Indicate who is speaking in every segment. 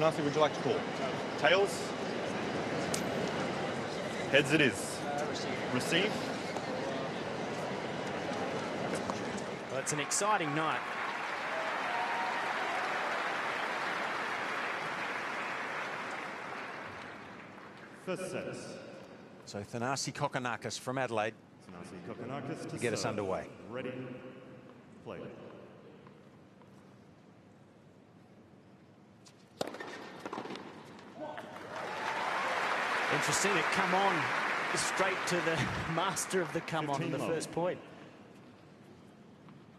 Speaker 1: Thanasi, would you like to call? Tails? Heads it is. Receive.
Speaker 2: Well, it's an exciting night.
Speaker 1: First set.
Speaker 3: So Thanasi Kokkinakis from Adelaide
Speaker 1: Kokkinakis
Speaker 3: to get us underway.
Speaker 1: Ready, play.
Speaker 2: Interesting, it come on straight to the master of the come on in the first point.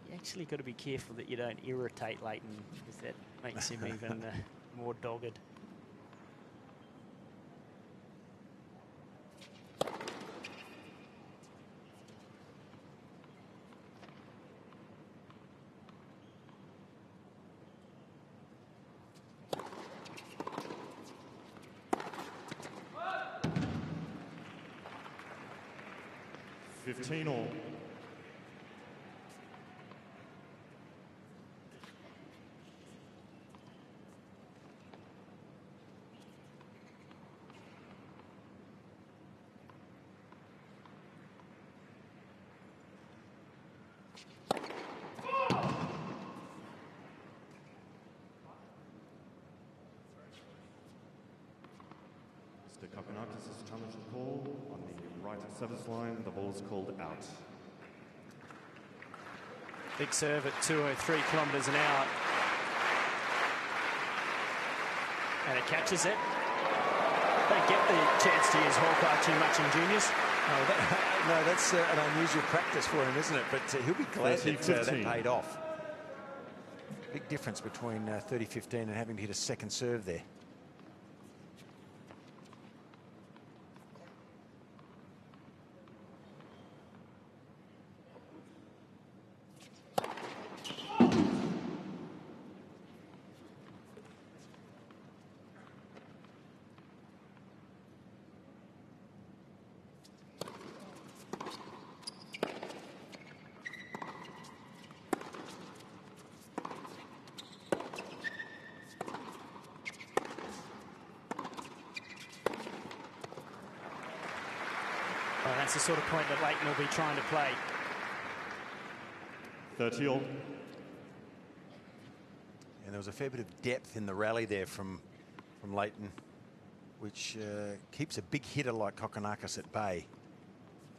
Speaker 2: You actually got to be careful that you don't irritate Lleyton, because that makes him even more dogged.
Speaker 1: All. Kokkinakis has challenged the call on the right service line. The ball is called out.
Speaker 2: Big serve at 203 kilometres an hour. And it catches it. Don't get the chance to use Hawkeye too much in juniors.
Speaker 3: Oh, no, that's an unusual practice for him, isn't it? But he'll be glad that paid off. Big difference between 30-15 and having to hit a second serve there.
Speaker 2: Well, that's the sort of point that Lleyton will be trying to play.
Speaker 1: 30 all.
Speaker 3: And there was a fair bit of depth in the rally there from Lleyton, which keeps a big hitter like Kokkinakis at bay.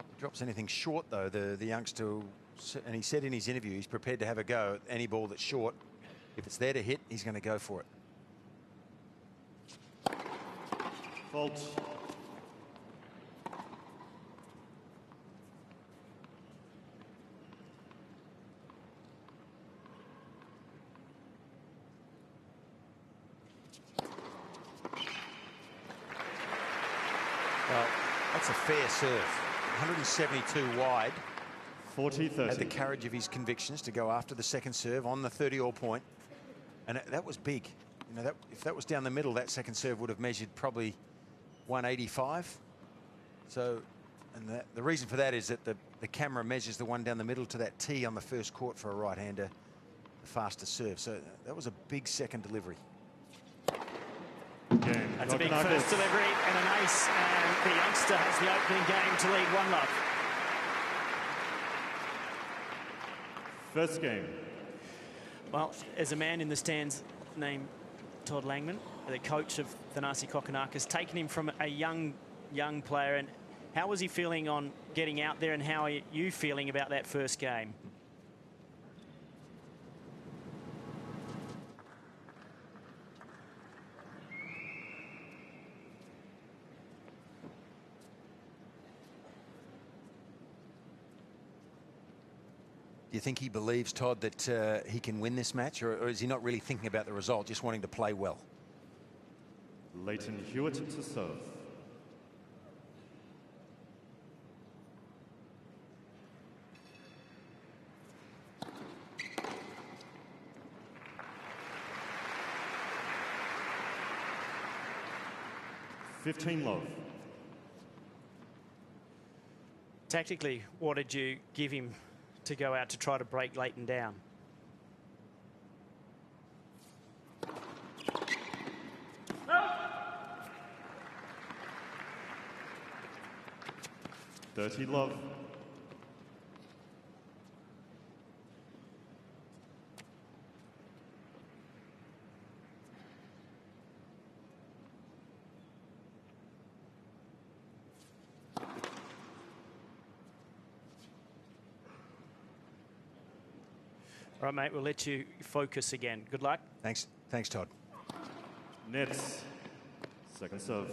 Speaker 3: If he drops anything short, though, the youngster, and he said in his interview he's prepared to have a go at any ball that's short. If it's there to hit, he's going to go for it.
Speaker 1: Fault.
Speaker 3: Well, that's a fair serve. 172 wide.
Speaker 1: 40-30.
Speaker 3: Had the courage of his convictions to go after the second serve on the 30-all point. And that was big. You know, if that was down the middle, that second serve would have measured probably 185. So, and the reason for that is that the camera measures the one down the middle to that tee on the first court for a right-hander, the fastest serve. So that was a big second delivery.
Speaker 2: That's a big first delivery and an ace, and the youngster has the opening game to lead 1-love.
Speaker 1: First game.
Speaker 2: Well, as a man in the stands named Todd Langman, the coach of Thanasi Kokkinakis, taken him from a young player, and how was he feeling on getting out there, and how are you feeling about that first game?
Speaker 3: Do you think he believes, Todd, that he can win this match, or is he not really thinking about the result, just wanting to play well?
Speaker 1: Lleyton Hewitt to serve. $15
Speaker 2: Tactically, what did you give him to go out to try to break Lleyton down?
Speaker 1: 30 love.
Speaker 2: All right, mate, we'll let you focus again. Good luck.
Speaker 3: Thanks, Todd.
Speaker 1: Nets. Second serve.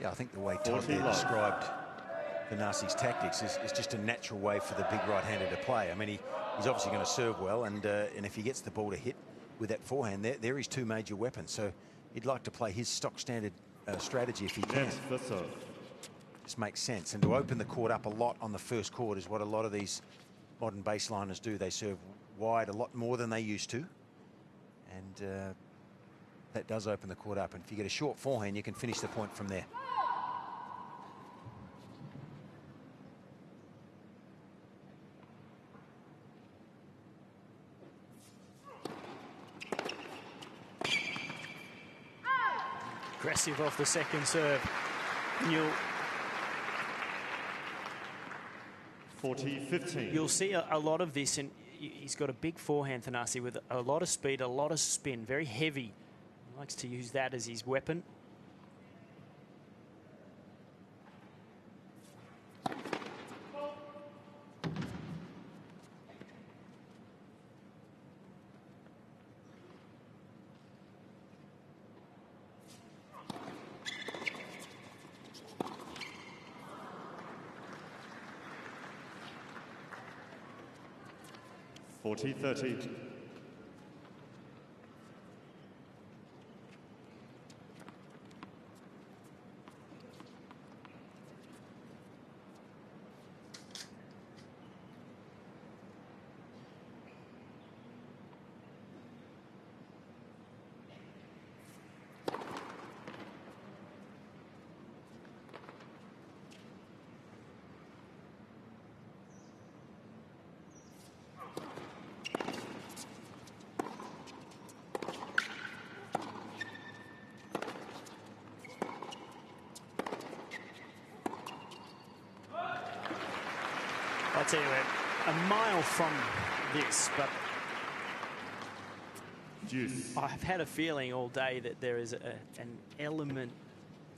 Speaker 3: Yeah, I think the way Todd there described Thanasi's tactics is just a natural way for the big right-hander to play. I mean, he's obviously going to serve well, and if he gets the ball to hit with that forehand, there are his two major weapons. So he'd like to play his stock standard strategy if he can. This makes sense. And to open the court up a lot on the first court is what a lot of these modern baseliners do. They serve wide a lot more than they used to. And that does open the court up. And if you get a short forehand, you can finish the point from there.
Speaker 2: Aggressive off the second serve. You'll see a lot of this, and he's got a big forehand, Thanasi, with a lot of speed, a lot of spin, very heavy. He likes to use that as his weapon.
Speaker 1: (40-30).
Speaker 2: I'll tell you what, a mile from this, but I've had a feeling all day that there is an element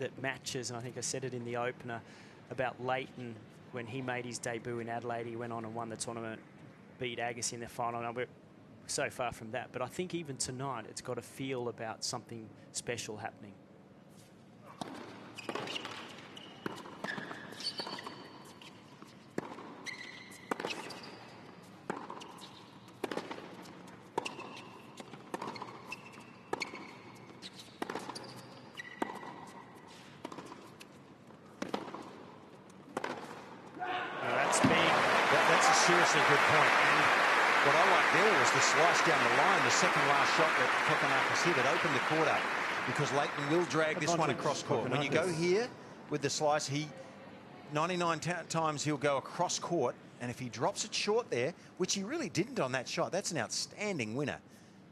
Speaker 2: that matches, and I think I said it in the opener about Lleyton when he made his debut in Adelaide. He went on and won the tournament, beat Agassi in the final. Now we're so far from that, but I think even tonight it's got a feel about something special happening.
Speaker 3: Seriously good point. And what I liked there was the slice down the line, the second last shot that Kokkinakis hit. It opened the court up because Lleyton will drag this one across court. When you go here with the slice, 99 times he'll go across court, and if he drops it short there, which he really didn't on that shot, that's an outstanding winner.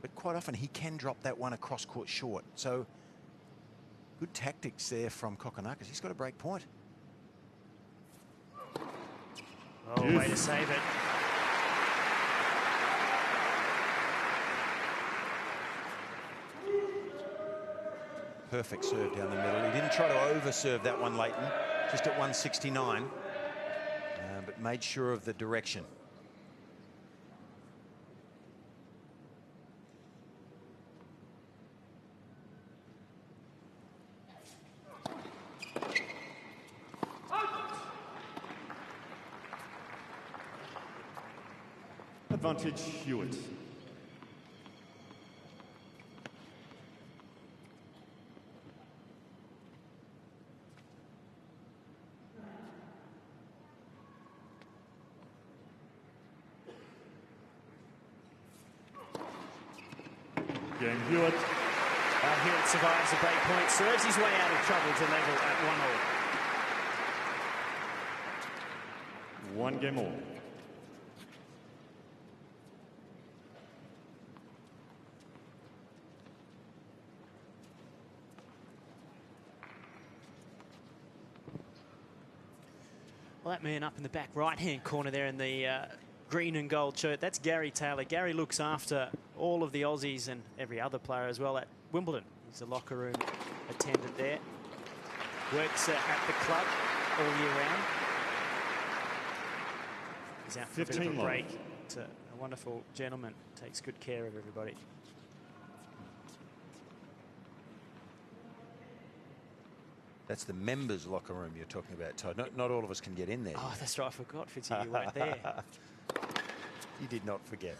Speaker 3: But quite often he can drop that one across court short. So good tactics there from Kokkinakis. He's got a break point.
Speaker 2: Oh, way to save it.
Speaker 3: Perfect serve down the middle. He didn't try to over-serve that one, Lleyton, just at 169, but made sure of the direction.
Speaker 1: Advantage Hewitt. Again, Hewitt.
Speaker 2: Hewitt survives the break point, serves his way out of trouble to level at 1-all.
Speaker 1: One game all.
Speaker 2: Well, that man up in the back right-hand corner there in the green and gold shirt, that's Gary Taylor. Gary looks after all of the Aussies and every other player as well at Wimbledon. He's a locker room attendant there. Works at the club all year round. He's out for a bit of a break. It's a wonderful gentleman. Takes good care of everybody.
Speaker 3: That's the members' locker room you're talking about, Todd. Not all of us can get in there.
Speaker 2: Oh, that's right. I forgot, Fitzy, you weren't there.
Speaker 3: You did not forget.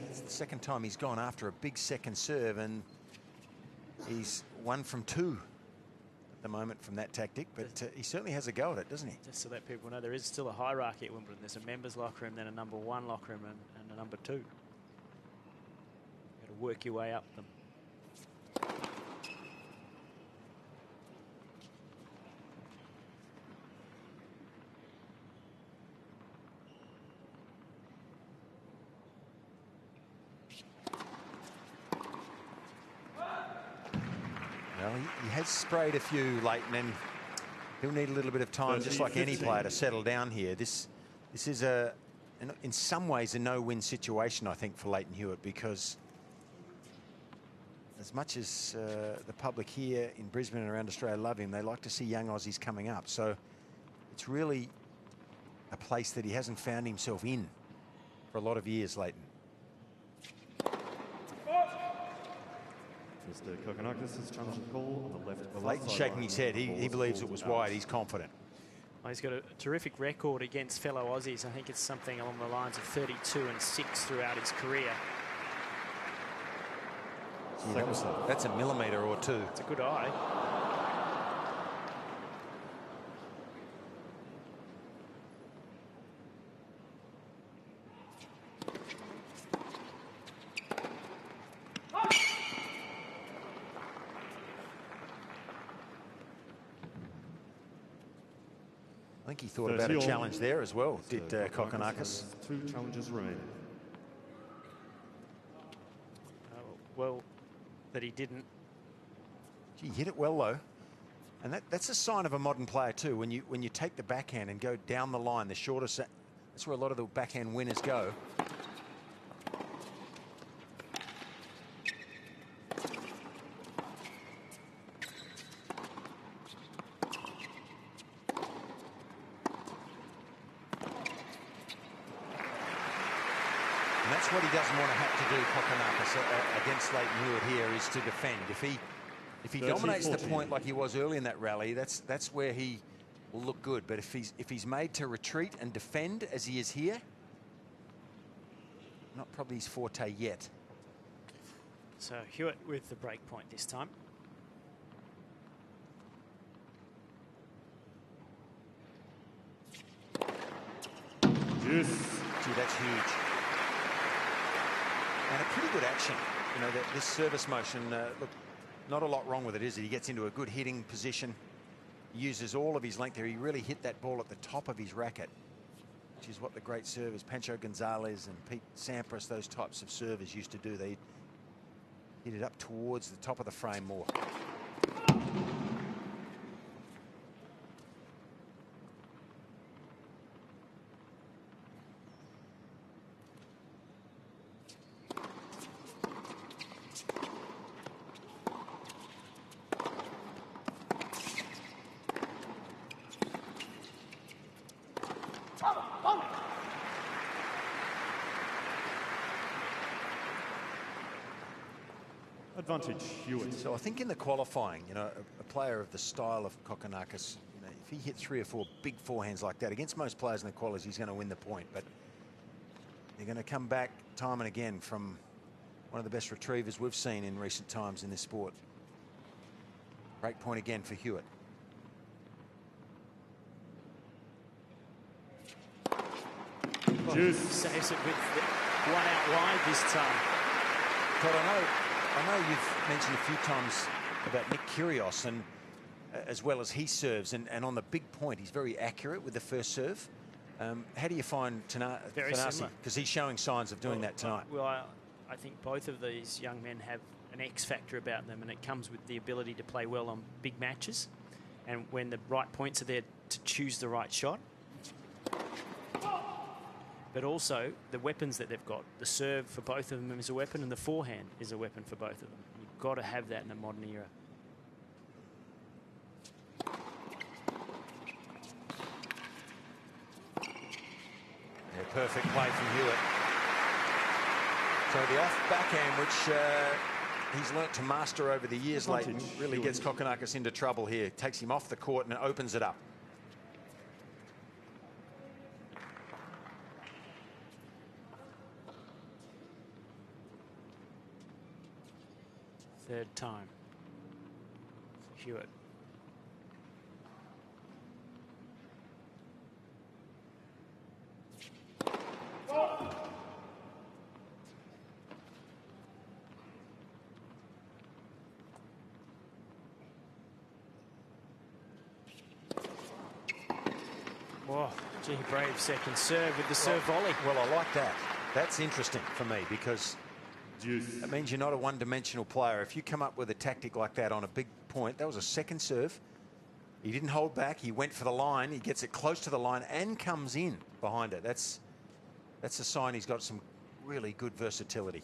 Speaker 3: It's the second time he's gone after a big second serve, and he's 1 from 2 at the moment from that tactic, but he certainly has a go at it, doesn't he?
Speaker 2: Just to let people know, there is still a hierarchy at Wimbledon. There's a members' locker room, then a number 1 locker room, and a number 2. You've got to work your way up them.
Speaker 3: Well, he has sprayed a few, Lleyton, and he'll need a little bit of time, just like any player, to settle down here. This is in some ways a no-win situation, I think, for Lleyton Hewitt, because as much as the public here in Brisbane and around Australia love him, they like to see young Aussies coming up. So it's really a place that he hasn't found himself in for a lot of years, Lleyton.
Speaker 1: Mr. Kokkinakis has challenged the call on the left.
Speaker 3: Well, Lleyton's shaking his head. He believes it was wide. He's confident.
Speaker 2: Well, he's got a terrific record against fellow Aussies. I think it's something along the lines of 32 and 6 throughout his career.
Speaker 3: Gee, that's a millimetre or two.
Speaker 2: It's a good eye.
Speaker 3: I think he thought about a challenge there as well, did Kokkinakis.
Speaker 1: 2 challenges remaining.
Speaker 2: Well, that he didn't.
Speaker 3: He hit it well, though. And that's a sign of a modern player, too. When you take the backhand and go down the line, the shortest, that's where a lot of the backhand winners go. What he doesn't want to have to do, Kokkinakis, against Lleyton Hewitt here, is to defend. If he dominates the point like he was early in that rally, that's where he will look good. But if he's made to retreat and defend as he is here, not probably his forte yet.
Speaker 2: So Hewitt with the break point this time.
Speaker 1: Yes.
Speaker 3: Gee, that's huge. And a pretty good action. You know, this service motion, look, not a lot wrong with it, is it? He gets into a good hitting position, uses all of his length there. He really hit that ball at the top of his racket, which is what the great servers, Pancho Gonzalez and Pete Sampras, those types of servers used to do. They hit it up towards the top of the frame more.
Speaker 1: Advantage, Hewitt.
Speaker 3: So I think in the qualifying, you know, a player of the style of Kokkinakis, you know, if he hit 3 or 4 big forehands like that against most players in the qualies, he's going to win the point. But they're going to come back time and again from one of the best retrievers we've seen in recent times in this sport. Break point again for Hewitt.
Speaker 1: Juice.
Speaker 2: Saves it with one out wide this time.
Speaker 3: Todd, I know you've mentioned a few times about Nick Kyrgios, and as well as he serves, and on the big point, he's very accurate with the first serve. How do you find Thanasi? Because he's showing signs of doing that tonight.
Speaker 2: Well, I think both of these young men have an X factor about them, and it comes with the ability to play well on big matches, and when the right points are there to choose the right shot. But also the weapons that they've got. The serve for both of them is a weapon, and the forehand is a weapon for both of them. You've got to have that in a modern era.
Speaker 3: Yeah, perfect play from Hewitt. So the off backhand, which he's learnt to master over the years, Lleyton, really gets Kokkinakis into trouble here. Takes him off the court and opens it up.
Speaker 2: Third time for Hewitt. Whoa, gee, brave second serve with the serve volley.
Speaker 3: Well, I like that. That's interesting for me, because that means you're not a one-dimensional player. If you come up with a tactic like that on a big point, that was a second serve. He didn't hold back. He went for the line. He gets it close to the line and comes in behind it. That's a sign he's got some really good versatility.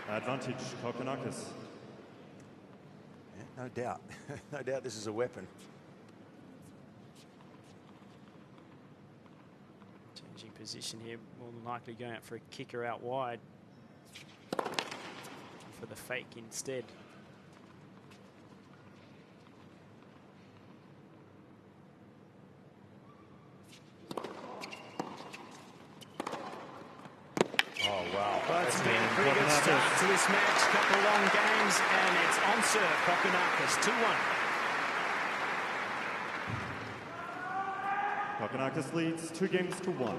Speaker 1: Advantage, Kokkinakis.
Speaker 3: Yeah, no doubt. No doubt this is a weapon.
Speaker 2: Changing position here, more than likely going out for a kicker out wide. For the fake instead.
Speaker 3: Oh, wow.
Speaker 2: Well, it's been a pretty good start to this match. Couple long games, and it's on serve. Kokkinakis, 2-1.
Speaker 1: Kokkinakis leads 2-1.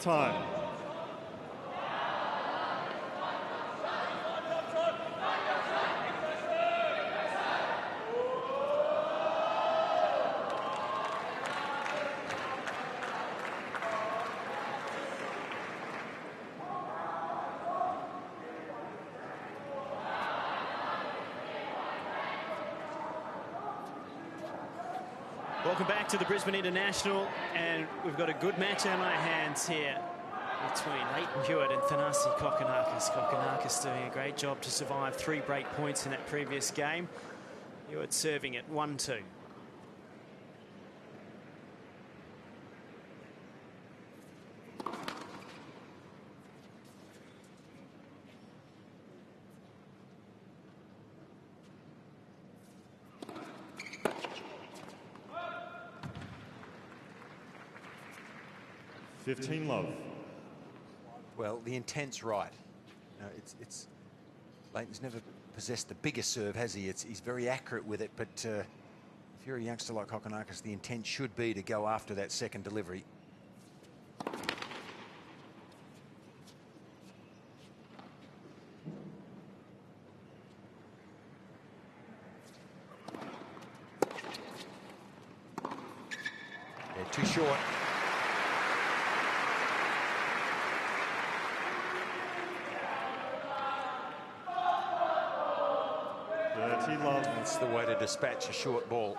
Speaker 1: Time.
Speaker 2: Welcome back to the Brisbane International, and we've got a good match on our hands here between Lleyton Hewitt and Thanasi Kokkinakis. Kokkinakis doing a great job to survive 3 break points in that previous game. Hewitt serving at 1-2.
Speaker 1: Love.
Speaker 3: Well, the intent's right. It's Lleyton's never possessed the biggest serve, has he? He's very accurate with it, but if you're a youngster like Kokkinakis, the intent should be to go after that second delivery. short.
Speaker 1: Dirty love.
Speaker 3: That's the way to dispatch a short ball.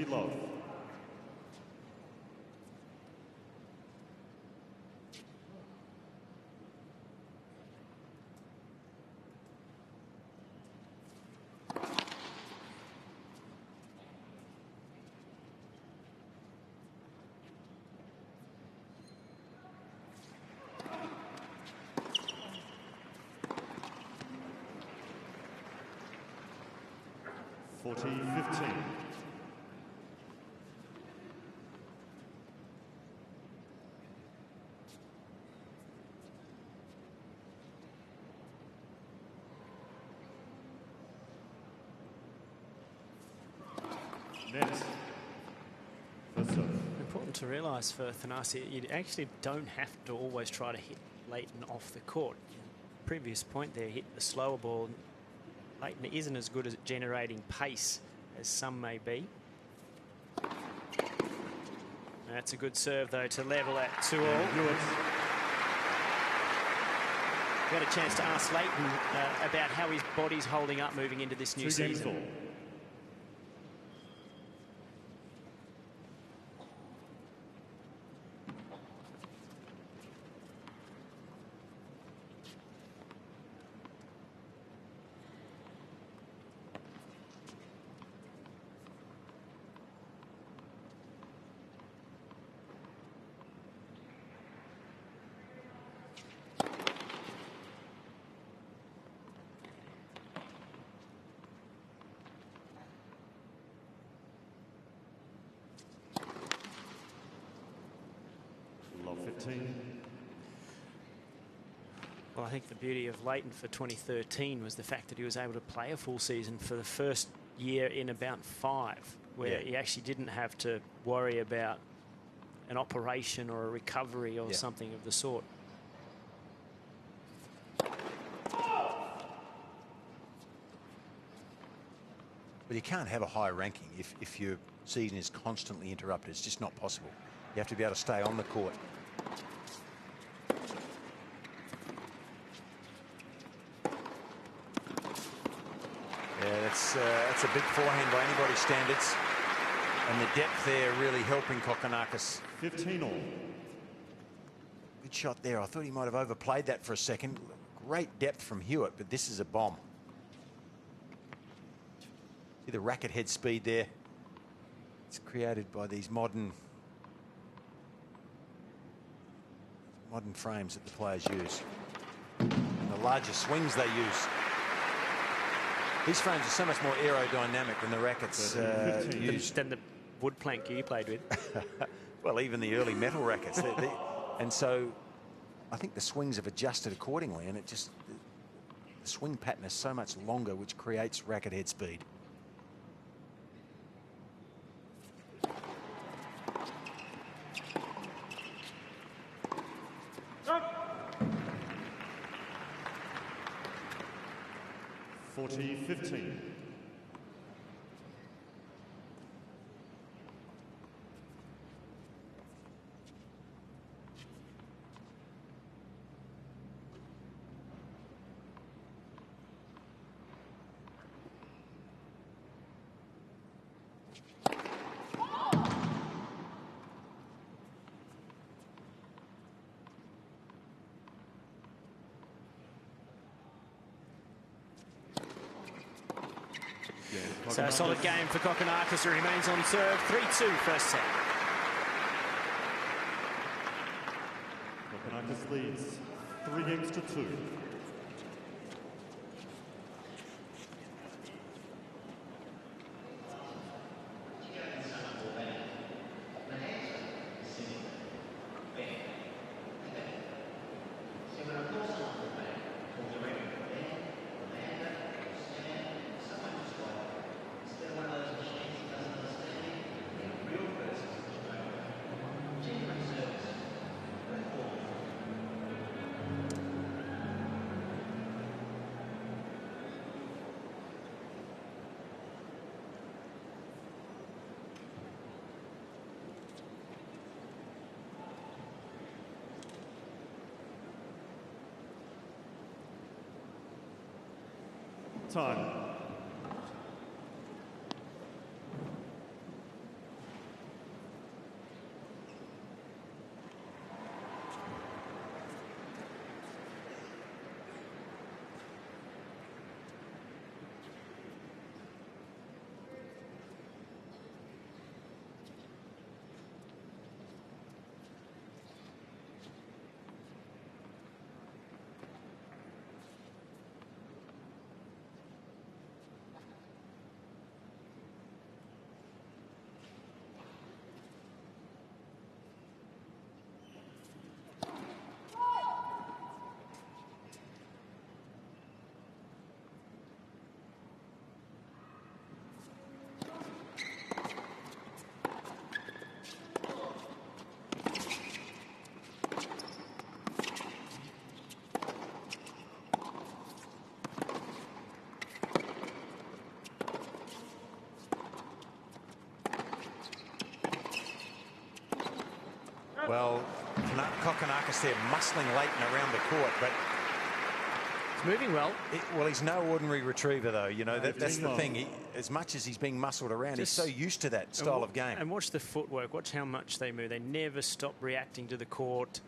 Speaker 1: Love. .40-15. Net.
Speaker 2: Important to realise for Thanasi, you actually don't have to always try to hit Lleyton off the court. Previous point there, hit the slower ball. Lleyton isn't as good at generating pace as some may be. That's a good serve, though, to level at 2-all. We had a chance to ask Lleyton about how his body's holding up moving into this new season.
Speaker 1: 15.
Speaker 2: Well, I think the beauty of Lleyton for 2013 was the fact that he was able to play a full season for the first year in about 5, where he actually didn't have to worry about an operation or a recovery or something of the sort.
Speaker 3: But you can't have a high ranking if your season is constantly interrupted. It's just not possible. You have to be able to stay on the court. Yeah, that's a big forehand by anybody's standards. And the depth there really helping Kokkinakis.
Speaker 1: 15-all.
Speaker 3: Good shot there. I thought he might have overplayed that for a second. Great depth from Hewitt, but this is a bomb. See the racket head speed there. It's created by these modern frames that the players use. And the larger swings they use. These frames are so much more aerodynamic than the rackets used.
Speaker 2: Than the wood plank you played with.
Speaker 3: Well, even the early metal rackets. And so I think the swings have adjusted accordingly, and the swing pattern is so much longer, which creates racket head speed.
Speaker 1: .40-15.
Speaker 2: So a solid game for Kokkinakis, who remains on serve. 3-2 first set.
Speaker 1: Kokkinakis leads 3-2. Time.
Speaker 3: Well, Kokkinakis there muscling Lleyton around the court, but
Speaker 2: It's moving well.
Speaker 3: he's no ordinary retriever, though. You know, that's the thing. As much as he's being muscled around, he's so used to that style of game.
Speaker 2: And watch the footwork. Watch how much they move. They never stop reacting to the court.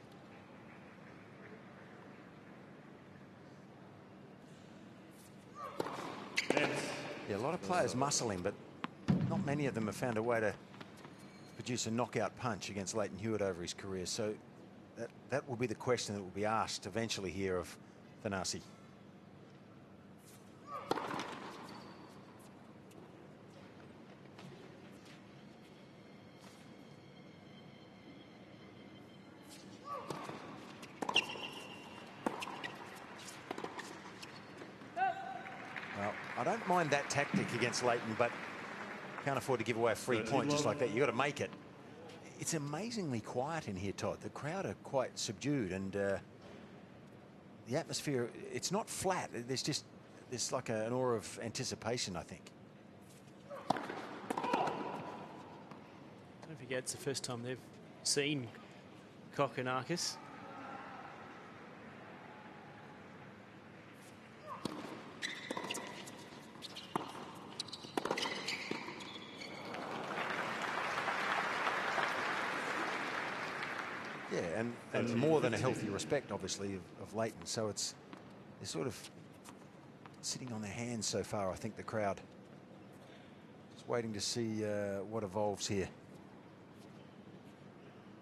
Speaker 3: Yeah, a lot of players muscle him, but not many of them have found a way to produce a knockout punch against Lleyton Hewitt over his career. So that will be the question that will be asked eventually here of Thanasi. Well, I don't mind that tactic against Lleyton, but can't afford to give away a free point just like that. You've got to make it. It's amazingly quiet in here, Todd. The crowd are quite subdued, and the atmosphere, it's not flat. There's like an aura of anticipation, I think.
Speaker 2: Don't forget, it's the first time they've seen Kokkinakis.
Speaker 3: Yeah, and more than a healthy respect, obviously, of Lleyton. So they're sort of sitting on their hands so far, I think, the crowd. Just waiting to see what evolves here.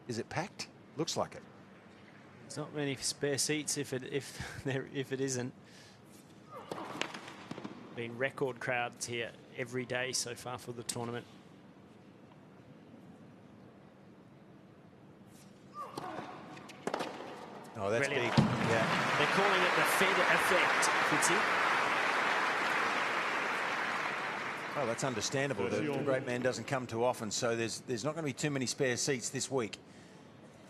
Speaker 3: Is it packed? Looks like it.
Speaker 2: There's not many spare seats if it isn't. Been record crowds here every day so far for the tournament.
Speaker 3: Oh, that's
Speaker 2: Brilliant.
Speaker 3: big. Yeah.
Speaker 2: They're calling it the Fed effect, Fitzy.
Speaker 3: Well, that's understandable. The great man doesn't come too often, so there's not going to be too many spare seats this week.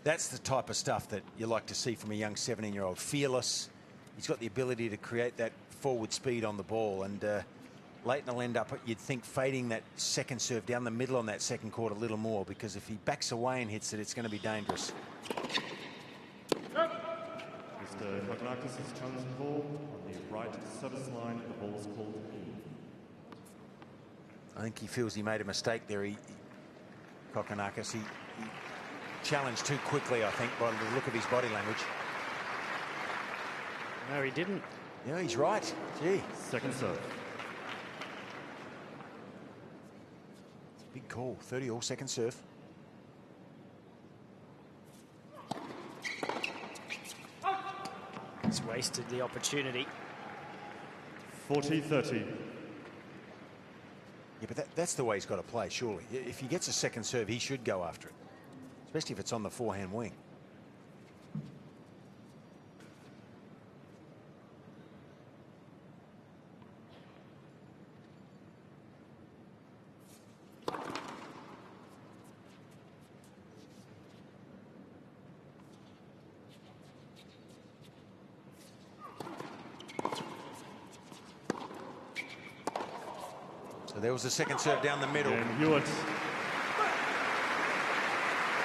Speaker 3: That's the type of stuff that you like to see from a young 17-year-old. Fearless. He's got the ability to create that forward speed on the ball, and Lleyton will end up, you'd think, fading that second serve down the middle on that second court a little more, because if he backs away and hits it, it's going to be dangerous.
Speaker 1: Mr. Kokkinakis is challenging the ball on the right service line. The ball is called in.
Speaker 3: I think he feels he made a mistake there. Kokkinakis, he challenged too quickly, I think, by the look of his body language.
Speaker 2: No, he didn't.
Speaker 3: Yeah, he's right. Gee.
Speaker 1: Second serve.
Speaker 3: It's a big call. 30-all second serve.
Speaker 2: He's wasted the opportunity.
Speaker 1: 40-30.
Speaker 3: Yeah, but that's the way he's got to play, surely. If he gets a second serve, he should go after it, especially if it's on the forehand wing. So there was the second serve down the middle.
Speaker 1: And Hewitt.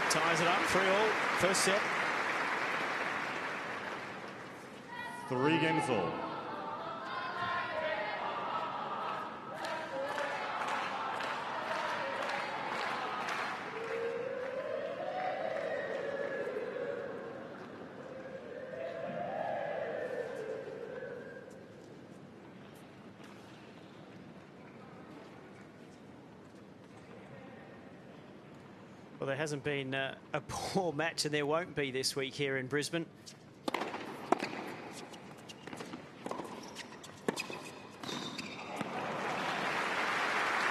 Speaker 2: Ties it up, 3-all, first set.
Speaker 1: 3 games all.
Speaker 2: Well, there hasn't been a poor match, and there won't be this week here in Brisbane.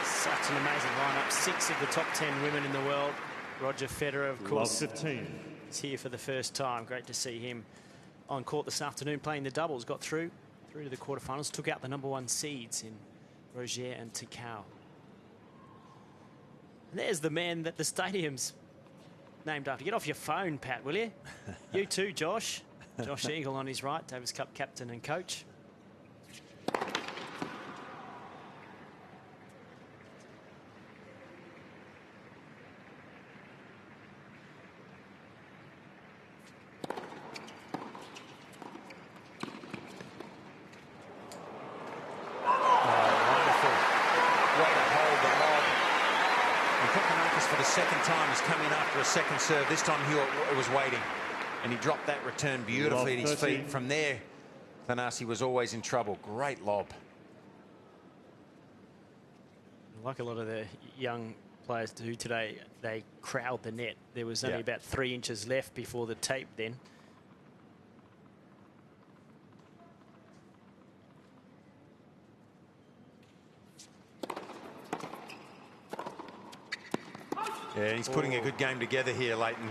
Speaker 2: Such an amazing lineup. 6 of the top 10 women in the world. Roger Federer, of course,
Speaker 1: Love 15.
Speaker 2: is here for the first time. Great to see him on court this afternoon playing the doubles. Got through to the quarterfinals. Took out the #1 seeds in Roger and Tikau. And there's the man that the stadium's named after. Get off your phone, Pat, will you? You too, Josh. Josh Eagle on his right, Davis Cup captain and coach.
Speaker 3: Second time is coming after a second serve. This time Hewitt was waiting, and he dropped that return beautifully at his feet. From there, Thanasi was always in trouble. Great lob.
Speaker 2: Like a lot of the young players do today, they crowd the net. There was only about 3 inches left before the tape then.
Speaker 3: Yeah, he's putting a good game together here, Lleyton.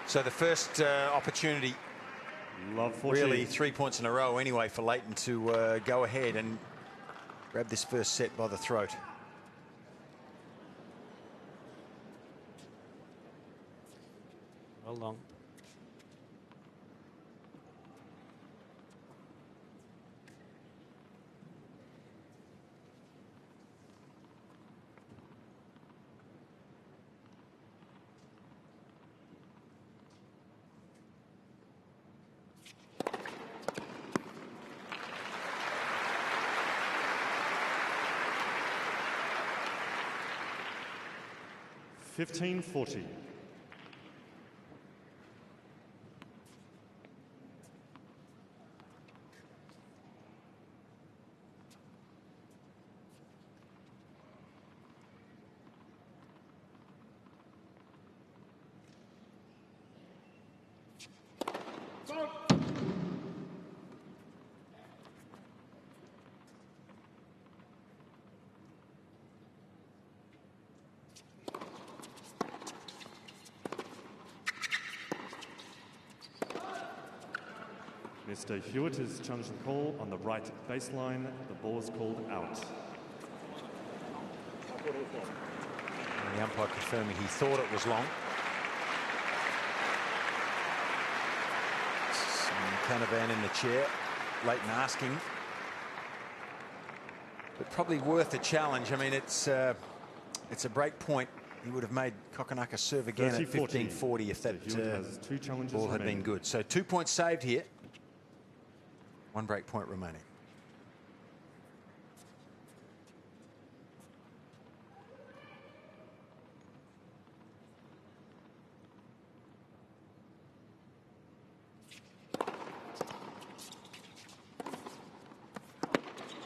Speaker 3: So the first opportunity, really 3 points in a row anyway for Lleyton to go ahead and grab this first set by the throat.
Speaker 2: Well long.
Speaker 1: $15.40. Mr. Hewitt is challenging the call on the right baseline. The ball is called out.
Speaker 3: And the umpire confirming he thought it was long. Canavan in the chair. Lleyton asking. But probably worth a challenge. I mean, it's a break point. He would have made Kokkinakis serve again at 15-40 if that ball had been good. So 2 points saved here. 1 break point remaining.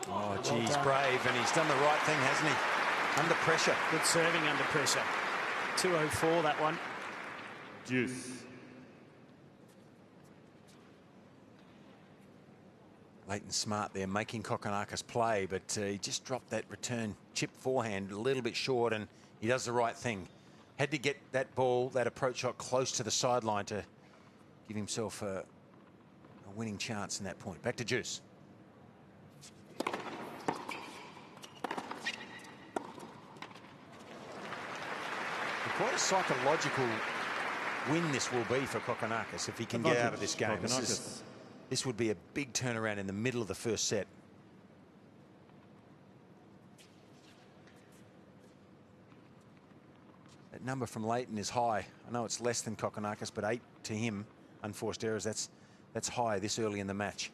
Speaker 3: Oh, geez, brave, and he's done the right thing, hasn't he? Under pressure.
Speaker 2: Good serving under pressure. 204, that one.
Speaker 1: Deuce.
Speaker 3: Lleyton smart there, making Kokkinakis play, but he just dropped that return chip forehand a little bit short, and he does the right thing. Had to get that ball, that approach shot, close to the sideline to give himself a winning chance in that point. Back to Deuce. Quite a psychological win this will be for Kokkinakis if he can get out of this game. This would be a big turnaround in the middle of the first set. That number from Lleyton is high. I know it's less than Kokkinakis, but 8 to him, unforced errors, that's high this early in the match.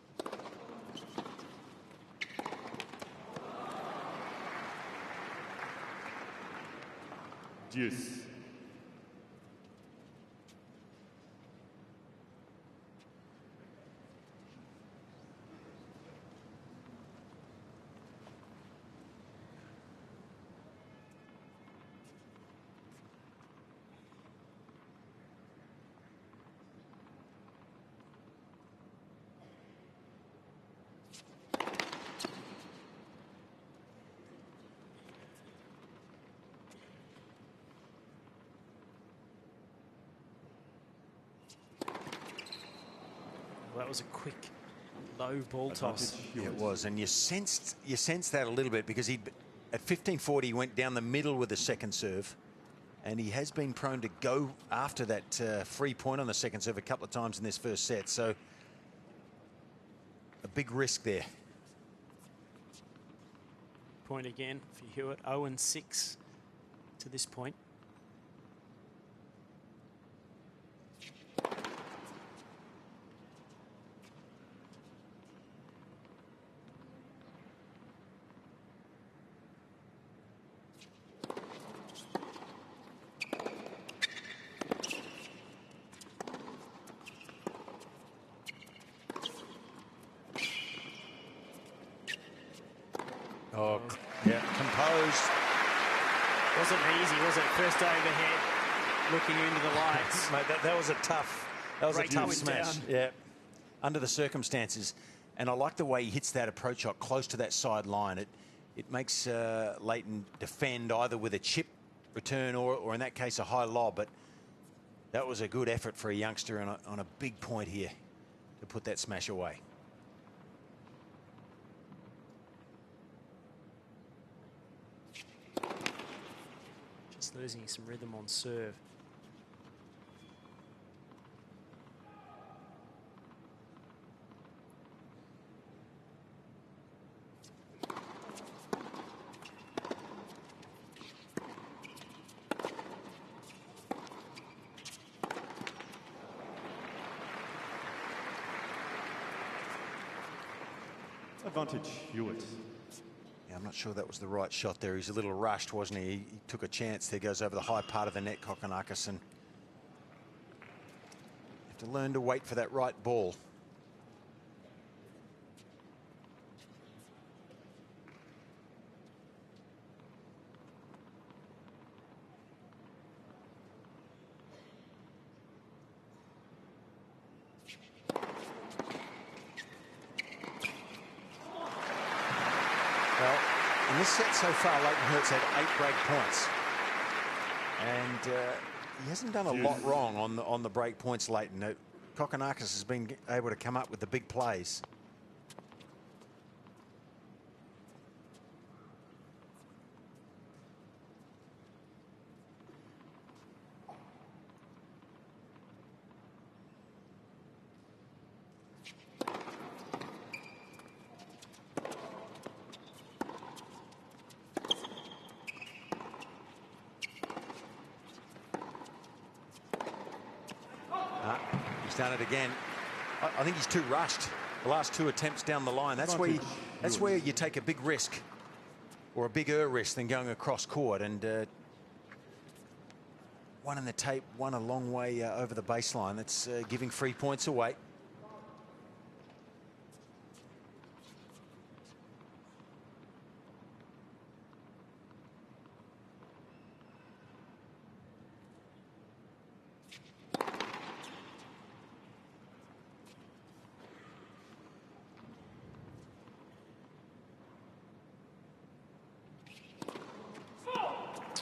Speaker 1: Deuce.
Speaker 2: that was a quick, low ball toss.
Speaker 3: Yeah, it was, and you sensed that a little bit because at 15:40 he went down the middle with the second serve, and he has been prone to go after that free point on the second serve a couple of times in this first set. So a big risk there.
Speaker 2: Point again for Hewitt, 0-6 to this point.
Speaker 3: Oh, yeah, composed.
Speaker 2: Wasn't easy, was it? First overhead, looking into the lights.
Speaker 3: Mate, that was a tough smash.
Speaker 2: Down.
Speaker 3: Yeah, under the circumstances. And I like the way he hits that approach shot close to that side line. It makes Lleyton defend either with a chip return or in that case, a high lob. But that was a good effort for a youngster on a big point here to put that smash away.
Speaker 2: Just losing some rhythm on serve.
Speaker 1: Advantage Hewitt.
Speaker 3: Yeah, I'm not sure that was the right shot there. He's a little rushed, wasn't he? He took a chance there, goes over the high part of the net, Kokkinakis, and have to learn to wait for that right ball. Well, in this set so far, Lleyton Hewitt's had 8 break points. And he hasn't done a lot wrong on the break points, Lleyton. Kokkinakis has been able to come up with the big plays. He's done it again. I think he's too rushed. The last 2 attempts down the line. That's where you take a big risk, or a bigger risk than going across court. And one in the tape, one a long way over the baseline. That's giving free points away.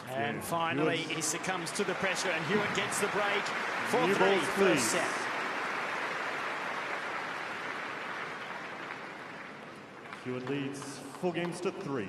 Speaker 2: And finally, he succumbs to the pressure, and Hewitt gets the break. 4-3,
Speaker 1: balls,
Speaker 2: first
Speaker 1: please.
Speaker 2: set.
Speaker 1: Hewitt leads 4-3.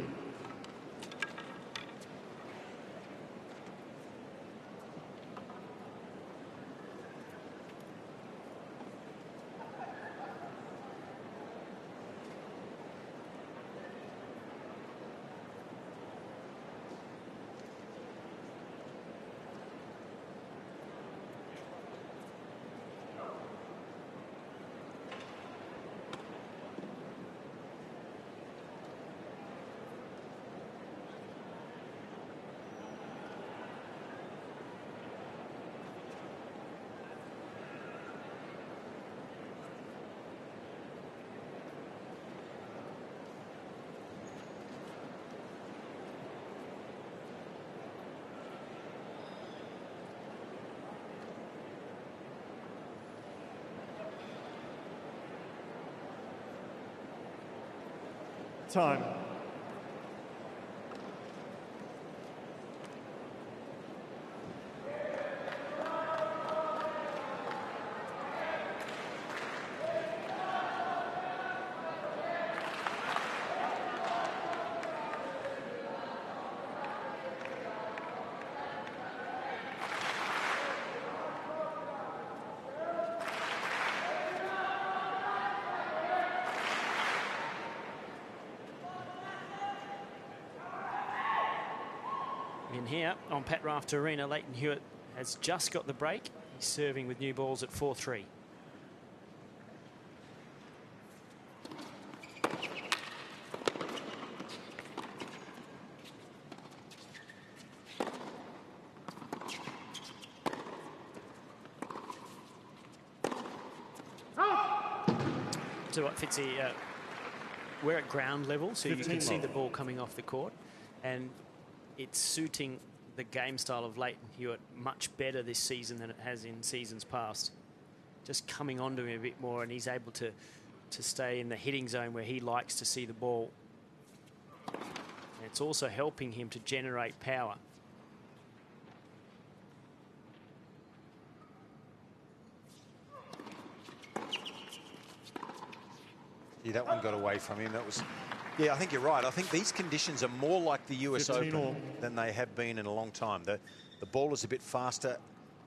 Speaker 1: Time.
Speaker 2: In here on Pat Rafter Arena, Lleyton Hewitt has just got the break. He's serving with new balls at 4-3. So what, Fitzy, we're at ground level, so you can see the ball coming off the court, and it's suiting the game style of Lleyton Hewitt much better this season than it has in seasons past. Just coming onto him a bit more, and he's able to stay in the hitting zone where he likes to see the ball. And it's also helping him to generate power.
Speaker 3: Yeah, that one got away from him. That was, yeah, I think you're right. I think these conditions are more like the US Open than they have been in a long time. The ball is a bit faster,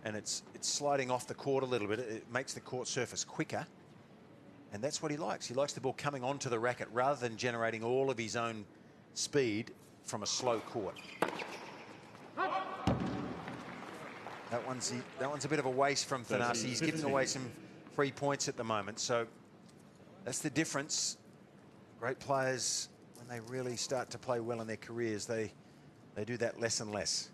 Speaker 3: and it's sliding off the court a little bit. It makes the court surface quicker, and that's what he likes. He likes the ball coming onto the racket rather than generating all of his own speed from a slow court. That one's a bit of a waste from Thanasi. He's giving away some free points at the moment, so that's the difference. Great players, when they really start to play well in their careers, they do that less and less.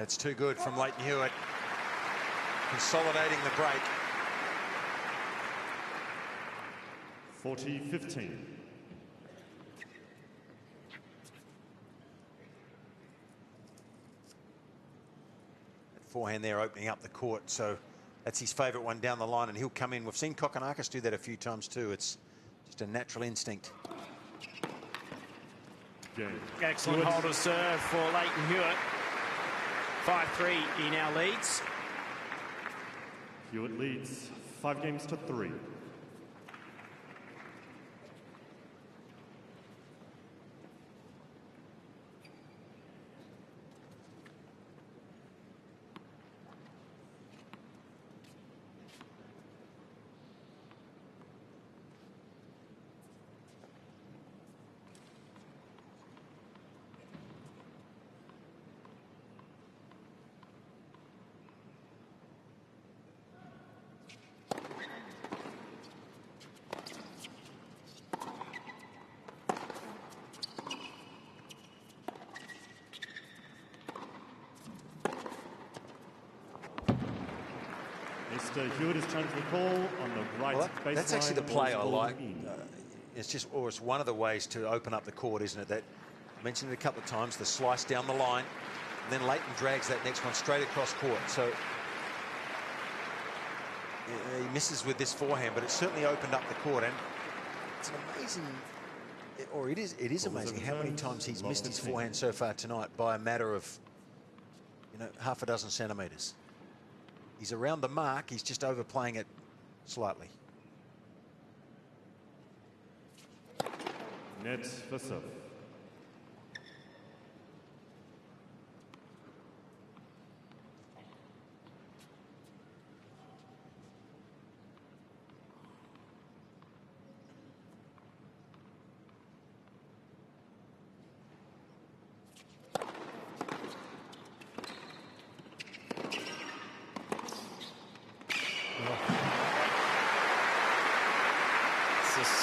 Speaker 3: It's too good from Lleyton Hewitt, consolidating the break.
Speaker 1: 40-15.
Speaker 3: Forehand there opening up the court, so that's his favourite one down the line, and he'll come in. We've seen Kokkinakis do that a few times too. It's just a natural instinct.
Speaker 1: Game.
Speaker 2: Excellent hold of serve for Lleyton Hewitt. 5-3, he now leads.
Speaker 1: Hewitt leads 5-3. Mr. Hewitt is trying to call on the right baseline.
Speaker 3: That's actually the play I like. It's one of the ways to open up the court, isn't it? That I mentioned it a couple of times, the slice down the line, and then Lleyton drags that next one straight across court. So he misses with this forehand, but it certainly opened up the court, and it's an amazing, or it is amazing how many times he's missed his forehand so far tonight by a matter of, half a dozen centimetres. He's around the mark, he's just overplaying it slightly.
Speaker 1: Net for serve.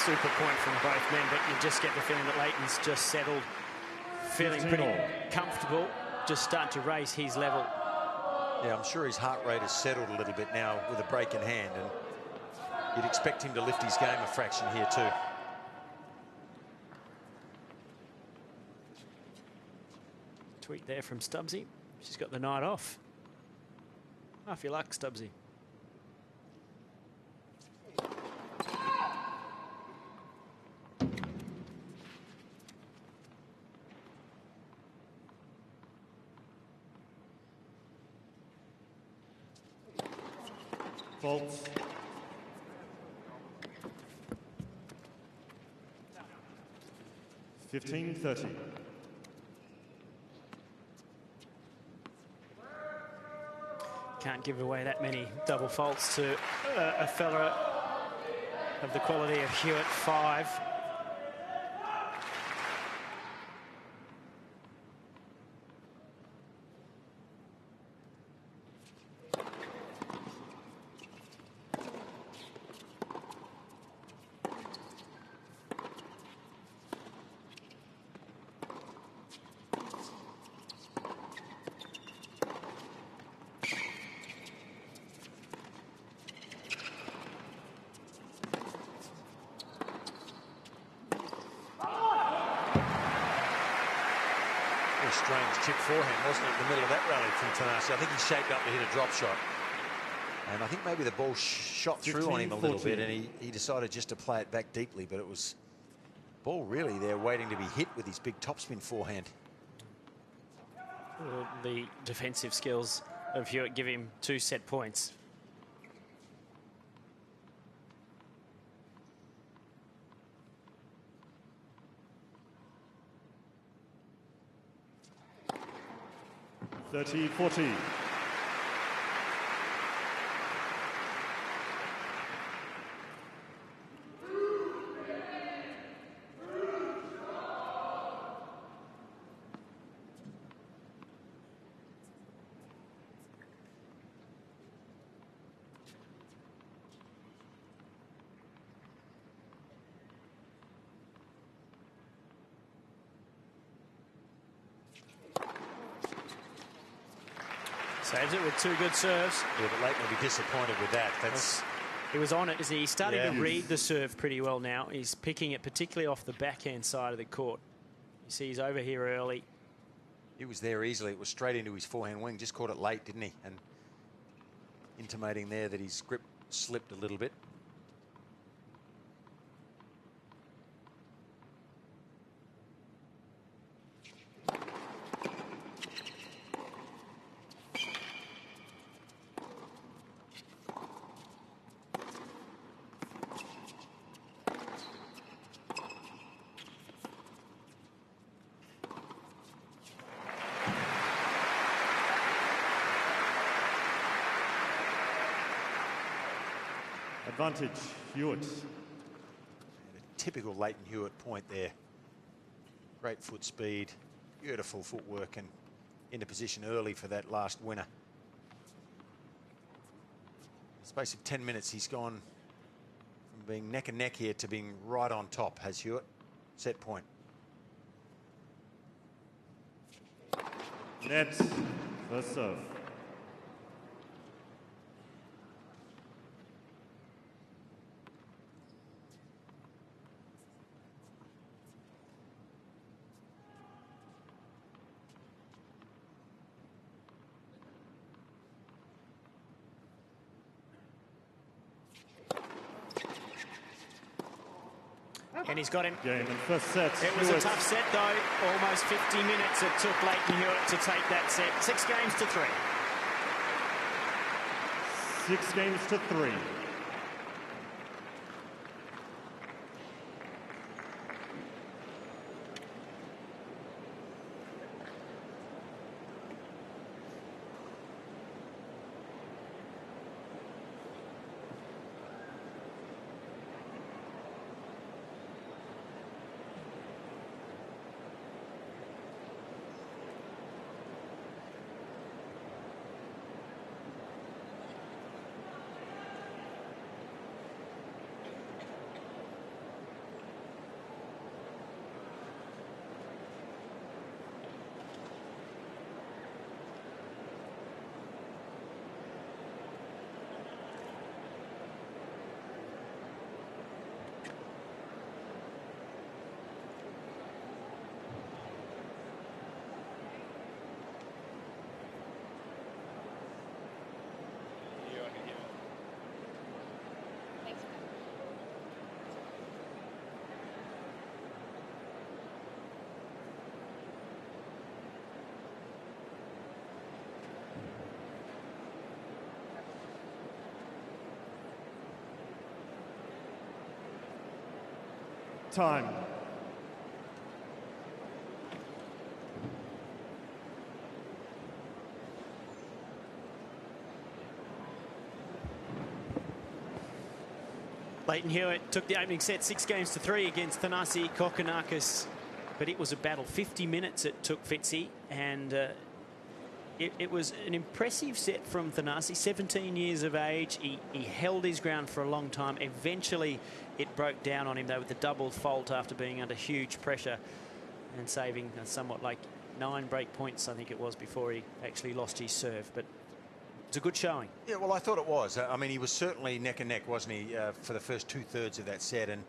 Speaker 2: Super point from both men, but you just get the feeling that Lleyton's just settled, feeling pretty comfortable, just starting to raise his level.
Speaker 3: Yeah, I'm sure his heart rate has settled a little bit now with a break in hand, and you'd expect him to lift his game a fraction here too.
Speaker 2: Tweet there from Stubbsy. She's got the night off. Half your luck, Stubbsy.
Speaker 1: Fault. (15-30).
Speaker 2: Can't give away that many double faults to a fella of the quality of Hewitt. 5.
Speaker 3: Strange chip forehand, wasn't it, in the middle of that rally from Thanasi? I think he shaped up to hit a drop shot. And I think maybe the ball shot through on him a little bit, and he decided just to play it back deeply, but it was ball really there waiting to be hit with his big topspin forehand.
Speaker 2: The defensive skills of Hewitt give him 2 set points.
Speaker 1: (30-40).
Speaker 2: Saves it with 2 good serves.
Speaker 3: Yeah, but Lleyton will be disappointed with that.
Speaker 2: He was on it. He's starting to read the serve pretty well now. He's picking it particularly off the backhand side of the court. You see he's over here early.
Speaker 3: He was there easily. It was straight into his forehand wing. Just caught it late, didn't he? And intimating there that his grip slipped a little bit.
Speaker 1: Advantage, Hewitt.
Speaker 3: A typical Lleyton Hewitt point there. Great foot speed, beautiful footwork, and into position early for that last winner. In the space of 10 minutes, he's gone from being neck and neck here to being right on top, has Hewitt. Set point.
Speaker 1: Net, first serve.
Speaker 2: And he's got him.
Speaker 1: Game and first set.
Speaker 2: It was a tough set, though. Almost 50 minutes it took Lleyton Hewitt to take that set. 6 games to 3.
Speaker 1: 6 games to 3. Time.
Speaker 2: Lleyton Hewitt took the opening set 6-3 against Thanasi Kokkinakis, but it was a battle. 50 minutes it took Fitzy, and it was an impressive set from Thanasi. 17 years of age. He held his ground for a long time. Eventually it broke down on him, though, with the double fault after being under huge pressure and saving somewhat like 9 break points, I think it was, before he actually lost his serve. But it's a good showing. Yeah,
Speaker 3: well, I thought it was. I mean, he was certainly neck and neck, wasn't he, for the first 2/3 of that set, and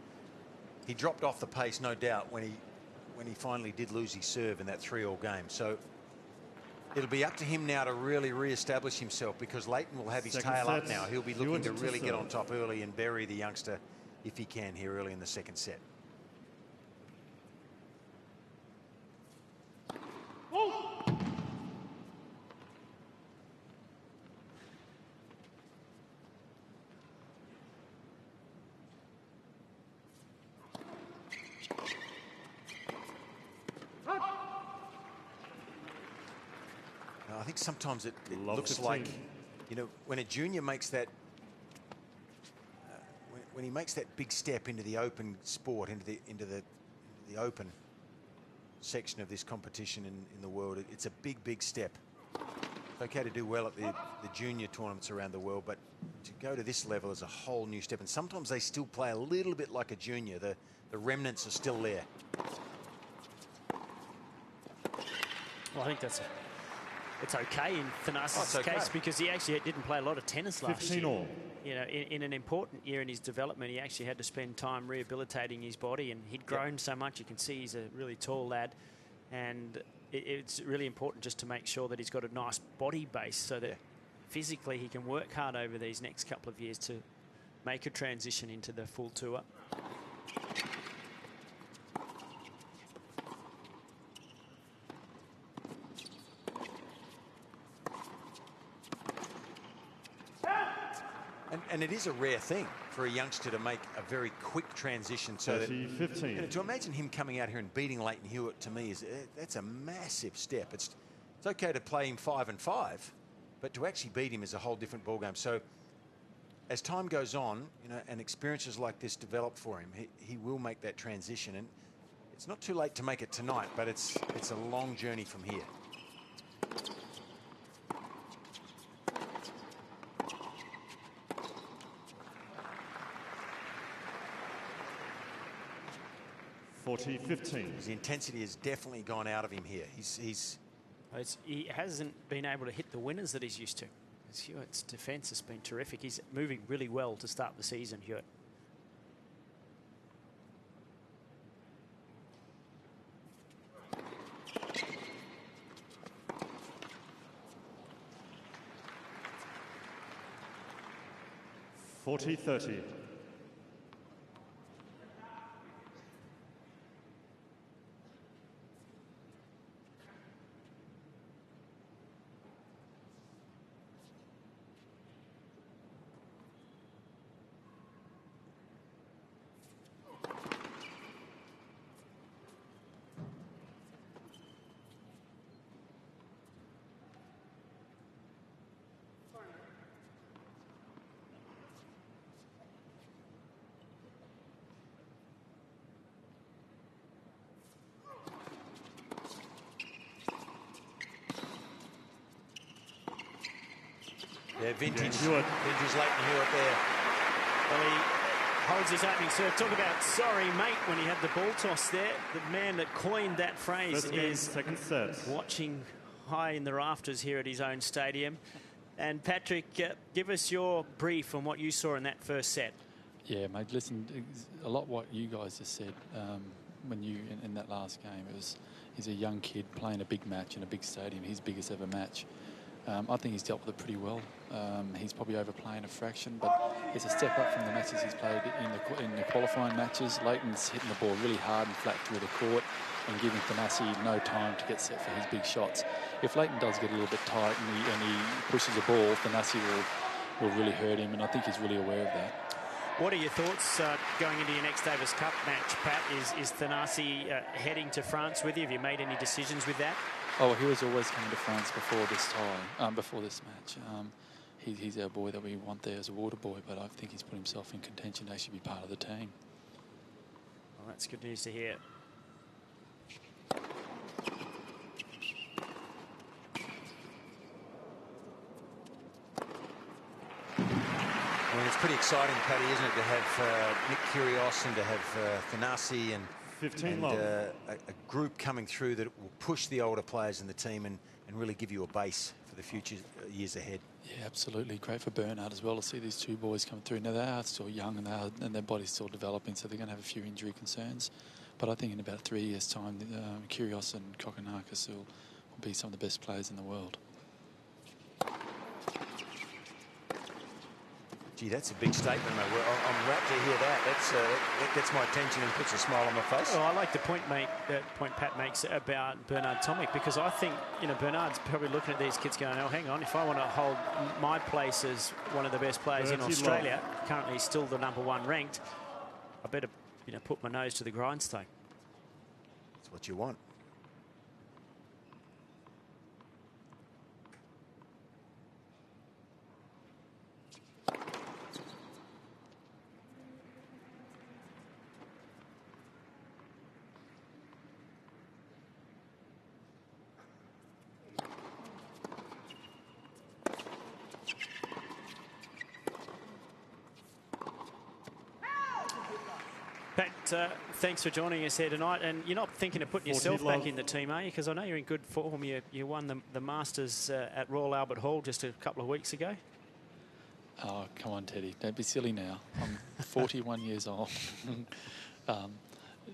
Speaker 3: he dropped off the pace, no doubt, when he finally did lose his serve in that 3-all game. So it'll be up to him now to really re-establish himself, because Lleyton will have his tail up now. He'll be looking to really get on top early and bury the youngster if he can here early in the second set. I think sometimes it looks like, you know, when a junior makes that, when he makes that big step into the open sport, into the open section of this competition in the world, it's a big step. It's okay to do well at the junior tournaments around the world, but to go to this level is a whole new step. And sometimes they still play a little bit like a junior. The remnants are still there.
Speaker 2: Well, I think it's okay in Thanasi's case, because he actually didn't play a lot of tennis last year.
Speaker 1: 15-all.
Speaker 2: You know, in an important year in his development, he actually had to spend time rehabilitating his body, and he'd grown so much. You can see he's a really tall lad, and it's really important just to make sure that he's got a nice body base, so that physically he can work hard over these next couple of years to make a transition into the full tour.
Speaker 3: And it is a rare thing for a youngster to make a very quick transition. So
Speaker 1: 30-15.
Speaker 3: You know, to imagine him coming out here and beating Lleyton Hewitt, to me, that's a massive step. It's okay to play him 5-5, but to actually beat him is a whole different ballgame. So as time goes on, you know, and experiences like this develop for him, he will make that transition. And it's not too late to make it tonight, but it's a long journey from here. The intensity has definitely gone out of him here.
Speaker 2: He hasn't been able to hit the winners that he's used to. Hewitt's defence has been terrific. He's moving really well to start the season, Hewitt.
Speaker 1: (40-30).
Speaker 3: Yeah, vintage Lleyton Hewitt there.
Speaker 2: Well, he holds his opening serve. Talk about sorry, mate, when he had the ball toss there. The man that coined that phrase is
Speaker 1: second set.
Speaker 2: Watching high in the rafters here at his own stadium. And Patrick, give us your brief on what you saw in that first set.
Speaker 4: Yeah, mate, listen, a lot what you guys just said when you, in that last game. He's a young kid playing a big match in a big stadium, his biggest ever match. I think he's dealt with it pretty well. He's probably overplaying a fraction, but it's a step up from the matches he's played in the qualifying matches. Lleyton's hitting the ball really hard and flat through the court and giving Thanasi no time to get set for his big shots. If Lleyton does get a little bit tight and he pushes the ball, Thanasi will really hurt him, and I think he's really aware of that.
Speaker 2: What are your thoughts going into your next Davis Cup match, Pat? Is Thanasi heading to France with you? Have you made any decisions with that?
Speaker 4: Oh, he was always coming to France before this tie, before this match. he's our boy that we want there as a water boy, but I think he's put himself in contention to actually be part of the team.
Speaker 2: Well, that's good news to hear.
Speaker 3: I mean, it's pretty exciting, Paddy, isn't it, to have Nick Kyrgios and to have Thanasi and
Speaker 1: 15
Speaker 3: and
Speaker 1: love.
Speaker 3: a group coming through that will push the older players in the team and really give you a base for the future years ahead.
Speaker 4: Yeah, absolutely. Great for Bernard as well to see these two boys come through. Now, they are still young and their body's still developing, so they're going to have a few injury concerns. But I think in about 3 years' time, Kyrgios and Kokkinakis will be some of the best players in the world.
Speaker 3: Gee, that's a big statement, mate. I'm rapt to hear that. That gets my attention and puts a smile on my face.
Speaker 2: Well, I like the point Pat makes about Bernard Tomic, because I think, you know, Bernard's probably looking at these kids going, oh, hang on, if I want to hold my place as one of the best players in Australia, currently still the #1 ranked, I better, you know, put my nose to the grindstone.
Speaker 3: That's what you want.
Speaker 2: Pat, thanks for joining us here tonight. And you're not thinking of putting yourself back in the team, are you? Because I know you're in good form. You won the Masters at Royal Albert Hall just a couple of weeks ago.
Speaker 4: Oh, come on, Teddy. Don't be silly now. I'm 41 years old.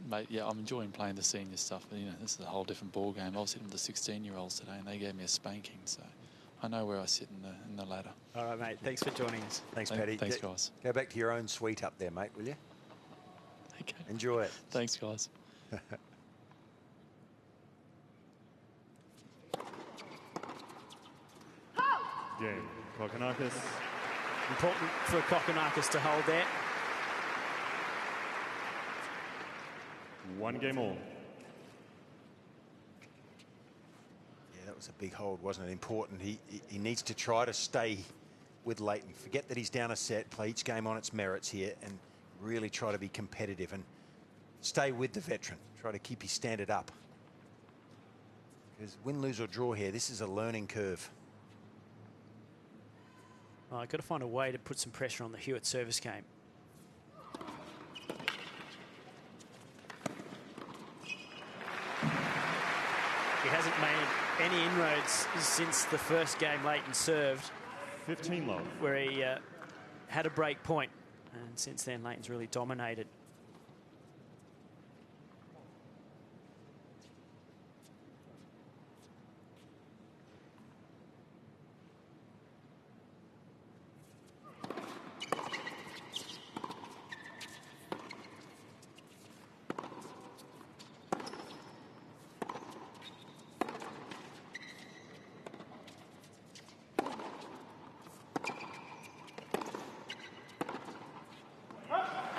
Speaker 4: Mate, yeah, I'm enjoying playing the senior stuff. But, you know, this is a whole different ball game. I was hitting with the 16-year-olds today, and they gave me a spanking. So I know where I sit in the ladder.
Speaker 2: All right, mate. Thanks for joining us.
Speaker 3: Thanks, Paddy.
Speaker 4: Thanks, guys.
Speaker 3: Go back to your own suite up there, mate, will you?
Speaker 4: Okay.
Speaker 3: Enjoy it.
Speaker 4: Thanks, guys.
Speaker 1: Game. Kokkinakis.
Speaker 2: Important for Kokkinakis to hold there.
Speaker 1: 1 game all.
Speaker 3: Yeah, that was a big hold, wasn't it? Important. He needs to try to stay with Lleyton. Forget that he's down a set, play each game on its merits here, and really try to be competitive and stay with the veteran. Try to keep his standard up. Because win, lose or draw here, this is a learning curve.
Speaker 2: Well, I've got to find a way to put some pressure on the Hewitt service game. He hasn't made any inroads since the first game Lleyton served,
Speaker 1: 15 love.
Speaker 2: where he had a break point. And since then, Lleyton's really dominated.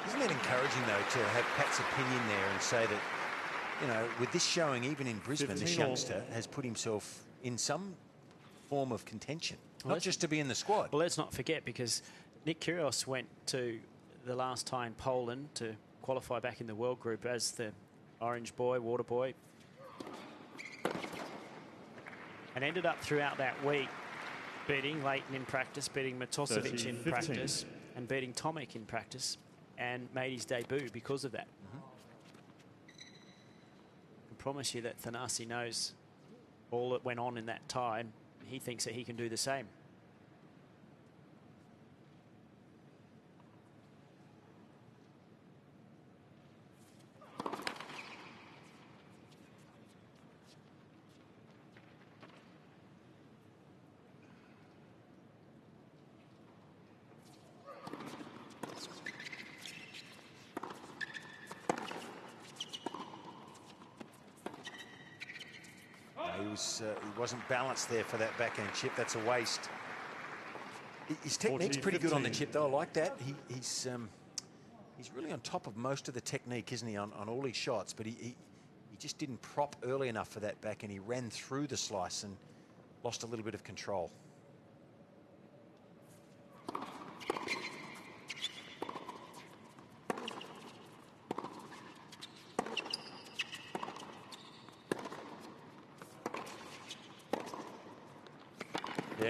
Speaker 3: Isn't it encouraging, though, to have Pat's opinion there and say that, you know, with this showing, even in Brisbane, this
Speaker 1: 15 all.
Speaker 3: youngster has put himself in some form of contention,
Speaker 2: Well,
Speaker 3: not just to be in the squad.
Speaker 2: Well, let's not forget, because Nick Kyrgios went to the last time Poland to qualify back in the world group as the orange boy, water boy, and ended up throughout that week beating Lleyton in practice, beating Matosevic in
Speaker 1: 15.
Speaker 2: practice, and beating Tomic in practice, and made his debut because of that. I can promise you that Thanasi knows all that went on in that tie, and he thinks that he can do the same.
Speaker 3: He wasn't balanced there for that backhand chip. That's a waste. His technique's pretty good on the chip, though. I like that. He's really on top of most of the technique, isn't he, on all his shots? But he just didn't prop early enough for that back, and he ran through the slice and lost a little bit of control.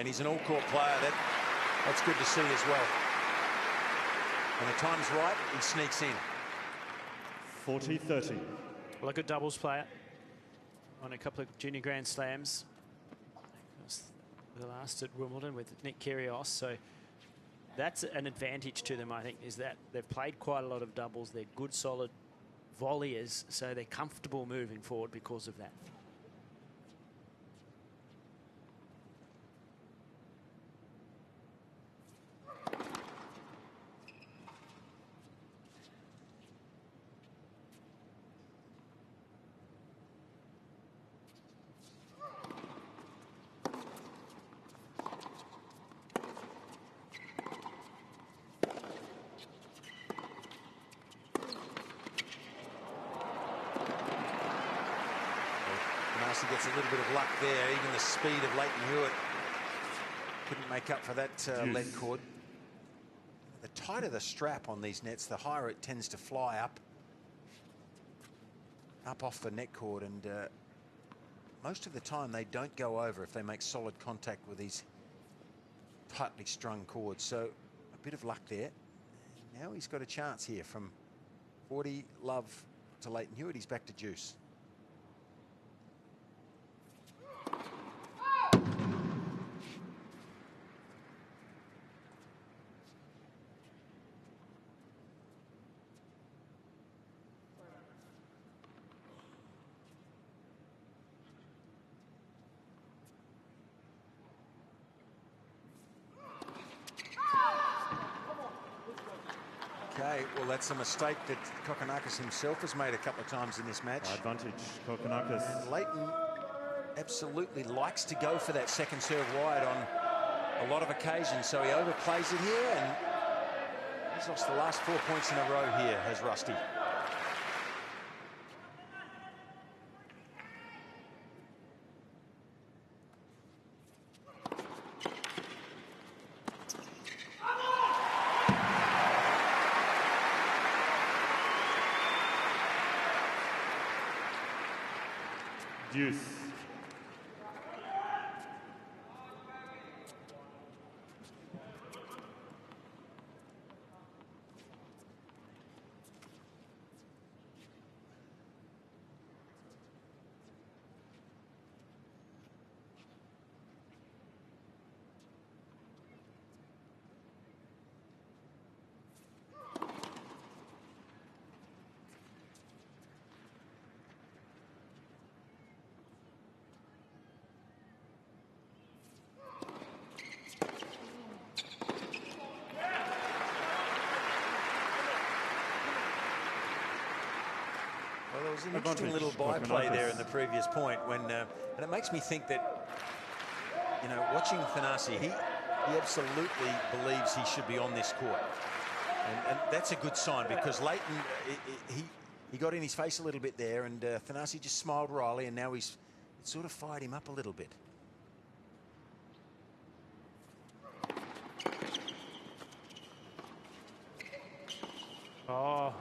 Speaker 3: and he's an all-court player. That's good to see as well. When the time's right, he sneaks in.
Speaker 1: 40-30.
Speaker 2: Well, a good doubles player on a couple of junior Grand Slams. The last at Wimbledon with Nick Kyrgios, so that's an advantage to them, I think, is that they've played quite a lot of doubles. They're good, solid volleyers, so they're comfortable moving forward because of that.
Speaker 3: Thanasi gets a little bit of luck there. Even the speed of Lleyton Hewitt couldn't make up for that lead cord. The tighter the strap on these nets, the higher it tends to fly up off the net cord, and most of the time they don't go over if they make solid contact with these tightly strung cords. So a bit of luck there. Now he's got a chance here from 40 love to Lleyton Hewitt. He's back to deuce. Okay, well, that's a mistake that Kokkinakis himself has made a couple of times in this match.
Speaker 1: Advantage, Kokkinakis.
Speaker 3: And Lleyton absolutely likes to go for that second serve wide on a lot of occasions, so he overplays it here, and he's lost the last 4 points in a row here, has Rusty.
Speaker 1: Deuce.
Speaker 3: Well, there was an interesting little byplay there in the previous point when, and it makes me think that, you know, watching Thanasi, he absolutely believes he should be on this court, and that's a good sign, because Lleyton, he got in his face a little bit there, and Thanasi just smiled wryly, and now it sort of fired him up a little bit.
Speaker 2: Oh.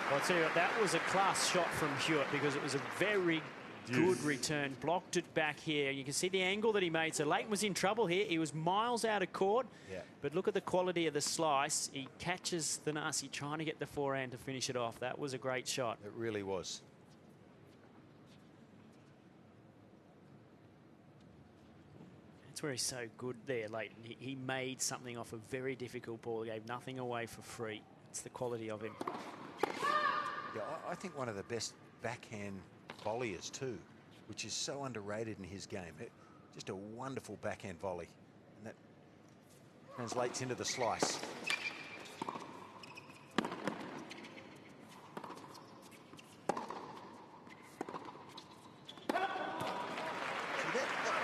Speaker 2: Well, I'll tell you what, that was a class shot from Hewitt, because it was a very good return. Blocked it back here. You can see the angle that he made. So Lleyton was in trouble here. He was miles out of court.
Speaker 3: Yeah.
Speaker 2: But look at the quality of the slice. He catches Thanasi trying to get the forehand to finish it off. That was a great shot.
Speaker 3: It really was.
Speaker 2: That's where he's so good there, Lleyton. He made something off a very difficult ball. He gave nothing away for free. It's the quality of him.
Speaker 3: Yeah, I think one of the best backhand volleyers too, which is so underrated in his game. Just a wonderful backhand volley, and that translates into the slice. That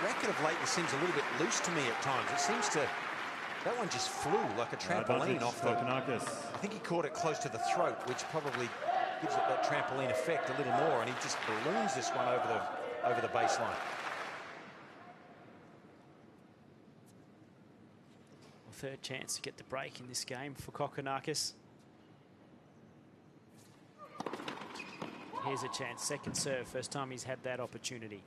Speaker 3: racket of Lleyton seems a little bit loose to me at times. It seems to... That one just flew like a trampoline off the...
Speaker 1: Kokkinakis.
Speaker 3: I think he caught it close to the throat, which probably gives it that trampoline effect a little more, and he just balloons this one over the baseline.
Speaker 2: Well, third chance to get the break in this game for Kokkinakis. Here's a chance, second serve, first time he's had that opportunity.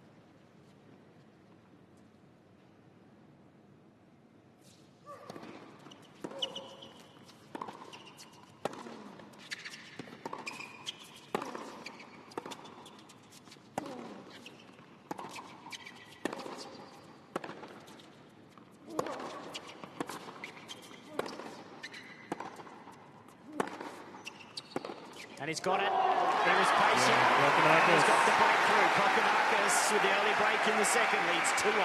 Speaker 2: And he's got it. He was patient.
Speaker 1: Yeah,
Speaker 2: He's got the breakthrough. Kokkinakis with the early break in the second leads 2-1.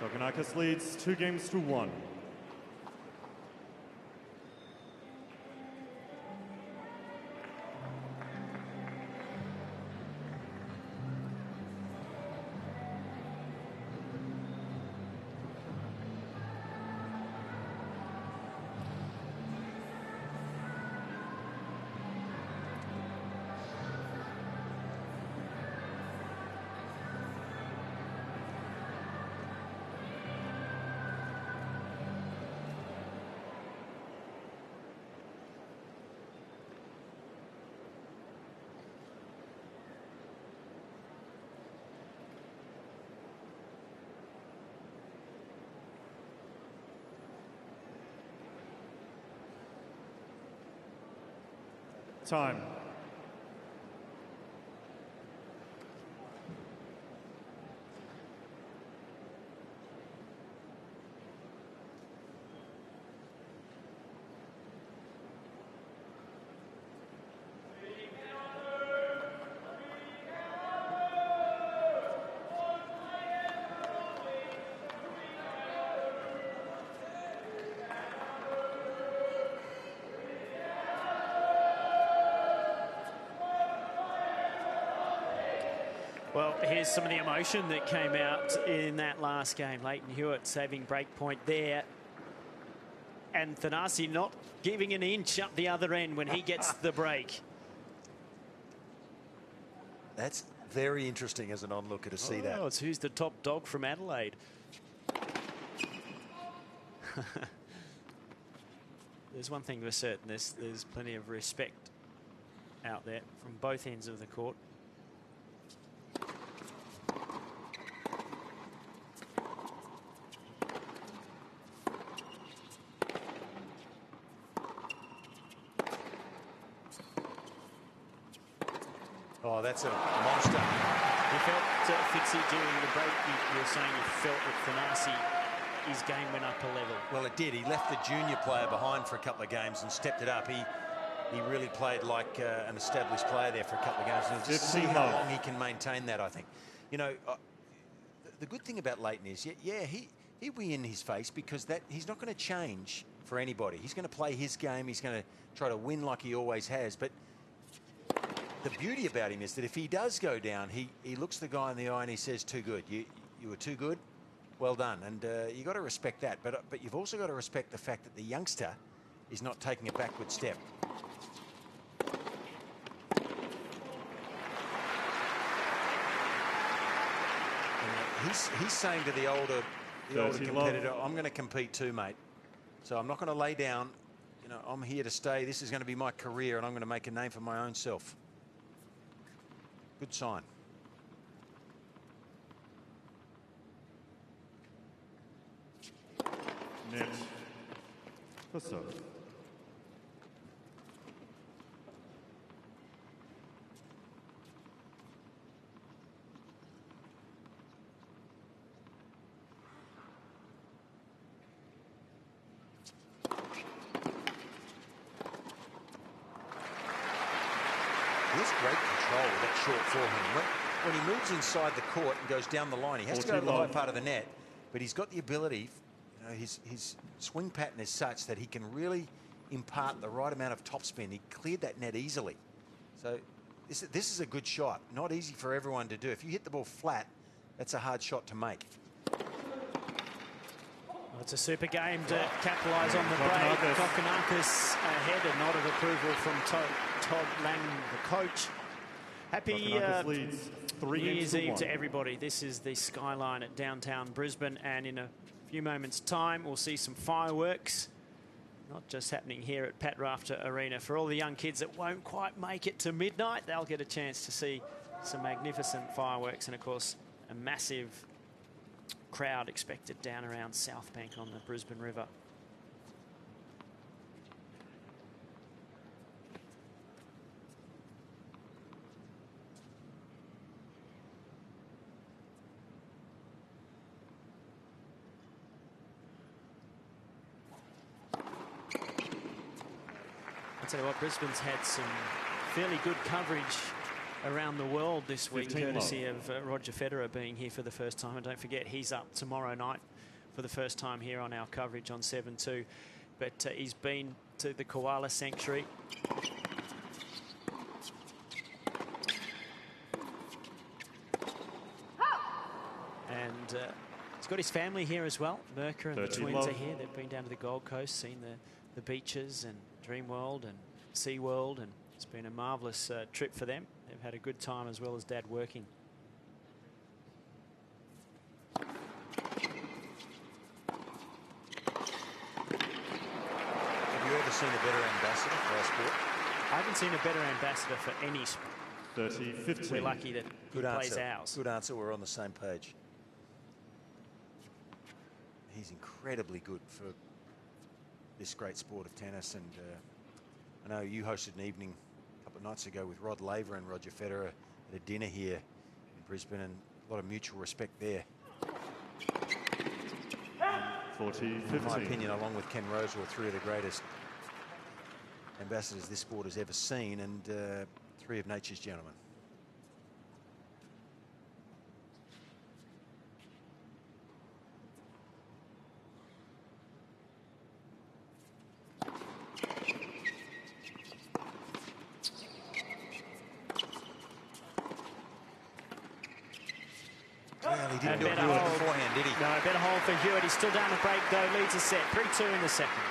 Speaker 1: Kokkinakis leads 2-1. Time.
Speaker 2: Well, here's some of the emotion that came out in that last game. Lleyton Hewitt saving break point there. And Thanasi not giving an inch up the other end when he gets the break.
Speaker 3: That's very interesting as an onlooker to see that.
Speaker 2: Oh, it's who's the top dog from Adelaide. There's one thing for certain, there's plenty of respect out there from both ends of the court.
Speaker 3: Oh, that's a monster.
Speaker 2: You felt, Fitzy, during the break, you were saying you felt that Thanasi, his game went up a level.
Speaker 3: Well, it did. He left the junior player behind for a couple of games and stepped it up. He really played like an established player there for a couple of games. And just see how long he can maintain that, I think. You know, the good thing about Lleyton is, yeah, he'll be in his face because he's not going to change for anybody. He's going to play his game. He's going to try to win like he always has. But the beauty about him is that if he does go down, he looks the guy in the eye and he says, too good. You were too good. Well done. And you got to respect that. But you've also got to respect the fact that the youngster is not taking a backward step. He's saying to the older competitor, I'm going to compete too, mate. So I'm not going to lay down. You know, I'm here to stay. This is going to be my career, and I'm going to make a name for my own self. Good sign.
Speaker 1: Net. For serve.
Speaker 3: There's great control with that short forehand. When he moves inside the court and goes down the line, he has to go to the high part of the net, but he's got the ability, you know, his swing pattern is such that he can really impart the right amount of topspin. He cleared that net easily. So this is a good shot. Not easy for everyone to do. If you hit the ball flat, that's a hard shot to make.
Speaker 2: Well, it's a super game to capitalise on the break. Kokkinakis ahead, a nod of approval from Todd Langman, the coach. Happy New Year's Eve to everybody. This is the skyline at downtown Brisbane, and in a few moments' time, we'll see some fireworks. Not just happening here at Pat Rafter Arena. For all the young kids that won't quite make it to midnight, they'll get a chance to see some magnificent fireworks, and of course, a massive crowd expected down around South Bank on the Brisbane River. I tell you what, Brisbane's had some fairly good coverage around the world this week, courtesy of Roger Federer being here for the first time. And don't forget, he's up tomorrow night for the first time here on our coverage on 7-2. But he's been to the Koala Sanctuary. And he's got his family here as well. Merker and the twins are here. They've been down to the Gold Coast, seen the beaches and Dream World and Sea World, and it's been a marvellous trip for them. They've had a good time as well as Dad working.
Speaker 3: Have you ever seen a better ambassador for our sport?
Speaker 2: I haven't seen a better ambassador for any sport.
Speaker 1: 30-15.
Speaker 2: We're lucky that he plays ours.
Speaker 3: Good answer. We're on the same page. He's incredibly good for this great sport of tennis, and I know you hosted an evening a couple of nights ago with Rod Laver and Roger Federer at a dinner here in Brisbane, and a lot of mutual respect there.
Speaker 1: 40-15.
Speaker 3: In my opinion, along with Ken Rosewell, three of the greatest ambassadors this sport has ever seen, and three of nature's gentlemen. Well, he didn't do it beforehand, did he?
Speaker 2: No, better hold for Hewitt. He's still down the break, though. Leads a set. 3-2 in the second.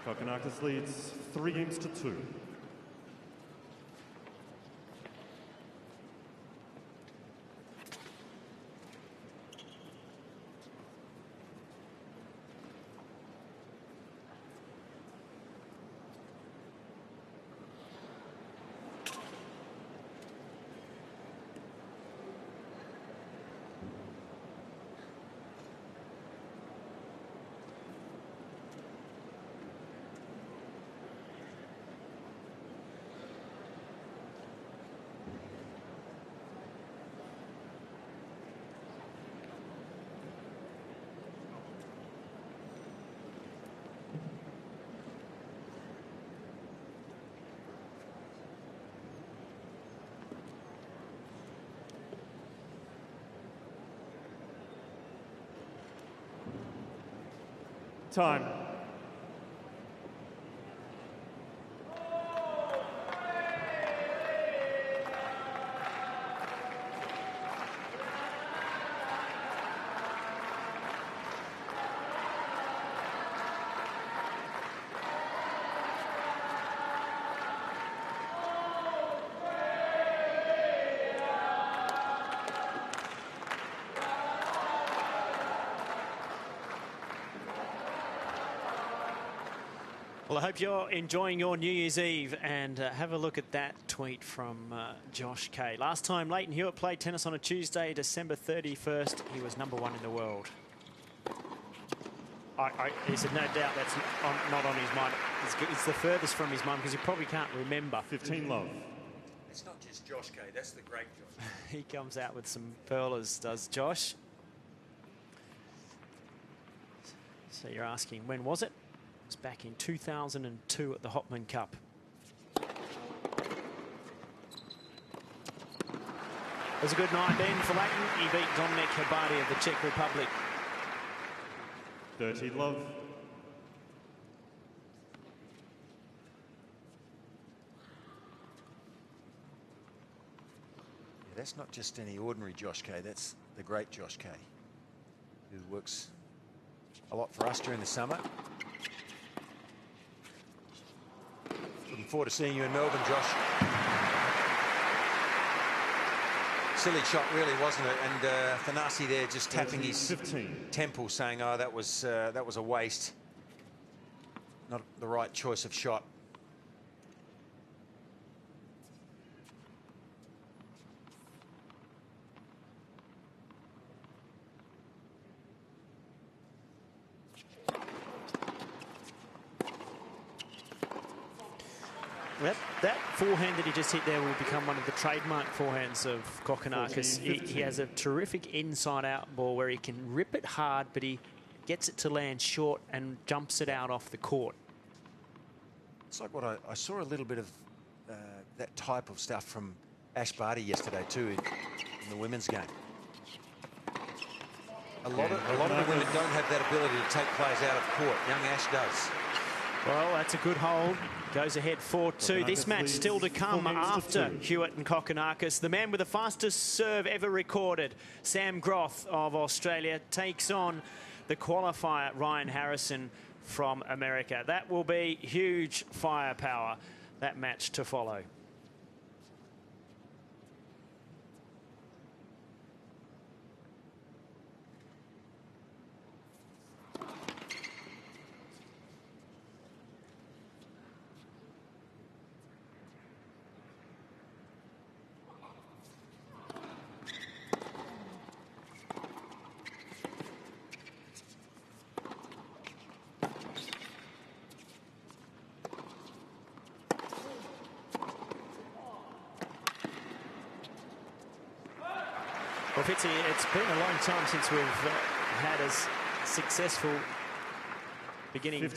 Speaker 1: Kokkinakis leads 3-2. Time.
Speaker 2: Well, I hope you're enjoying your New Year's Eve, and have a look at that tweet from Josh Kay. Last time Lleyton Hewitt played tennis on a Tuesday, December 31st, he was #1 in the world. He said, no doubt that's not on his mind. It's the furthest from his mind because he probably can't remember.
Speaker 1: 15 love.
Speaker 3: It's not just Josh Kay, that's the great Josh.
Speaker 2: He comes out with some pearlers, does Josh. So you're asking, when was it? It was back in 2002 at the Hopman Cup. It was a good night then for Lleyton. He beat Dominik Hrbatý of the Czech Republic.
Speaker 1: 30 love.
Speaker 3: Yeah, that's not just any ordinary Josh Kay, that's the great Josh Kay, who works a lot for us during the summer. Looking forward to seeing you in Melbourne, Josh. Silly shot, really, wasn't it? And Thanasi there just tapping his
Speaker 1: 15.
Speaker 3: temple, saying, "Oh, that was a waste. Not the right choice of shot."
Speaker 2: That forehand that he just hit there will become one of the trademark forehands of Kokkinakis. He has a terrific inside-out ball where he can rip it hard, but he gets it to land short and jumps it out off the court.
Speaker 3: It's like what I saw a little bit of that type of stuff from Ash Barty yesterday too in the women's game. A lot of the women don't have that ability to take players out of court. Young Ash does.
Speaker 2: Well, that's a good hold. Goes ahead 4-2. This match still to come after Hewitt and Kokkinakis. The man with the fastest serve ever recorded, Sam Groth of Australia, takes on the qualifier, Ryan Harrison from America. That will be huge firepower, that match to follow. Well, Fitzy, it's been a long time since we've had as successful beginning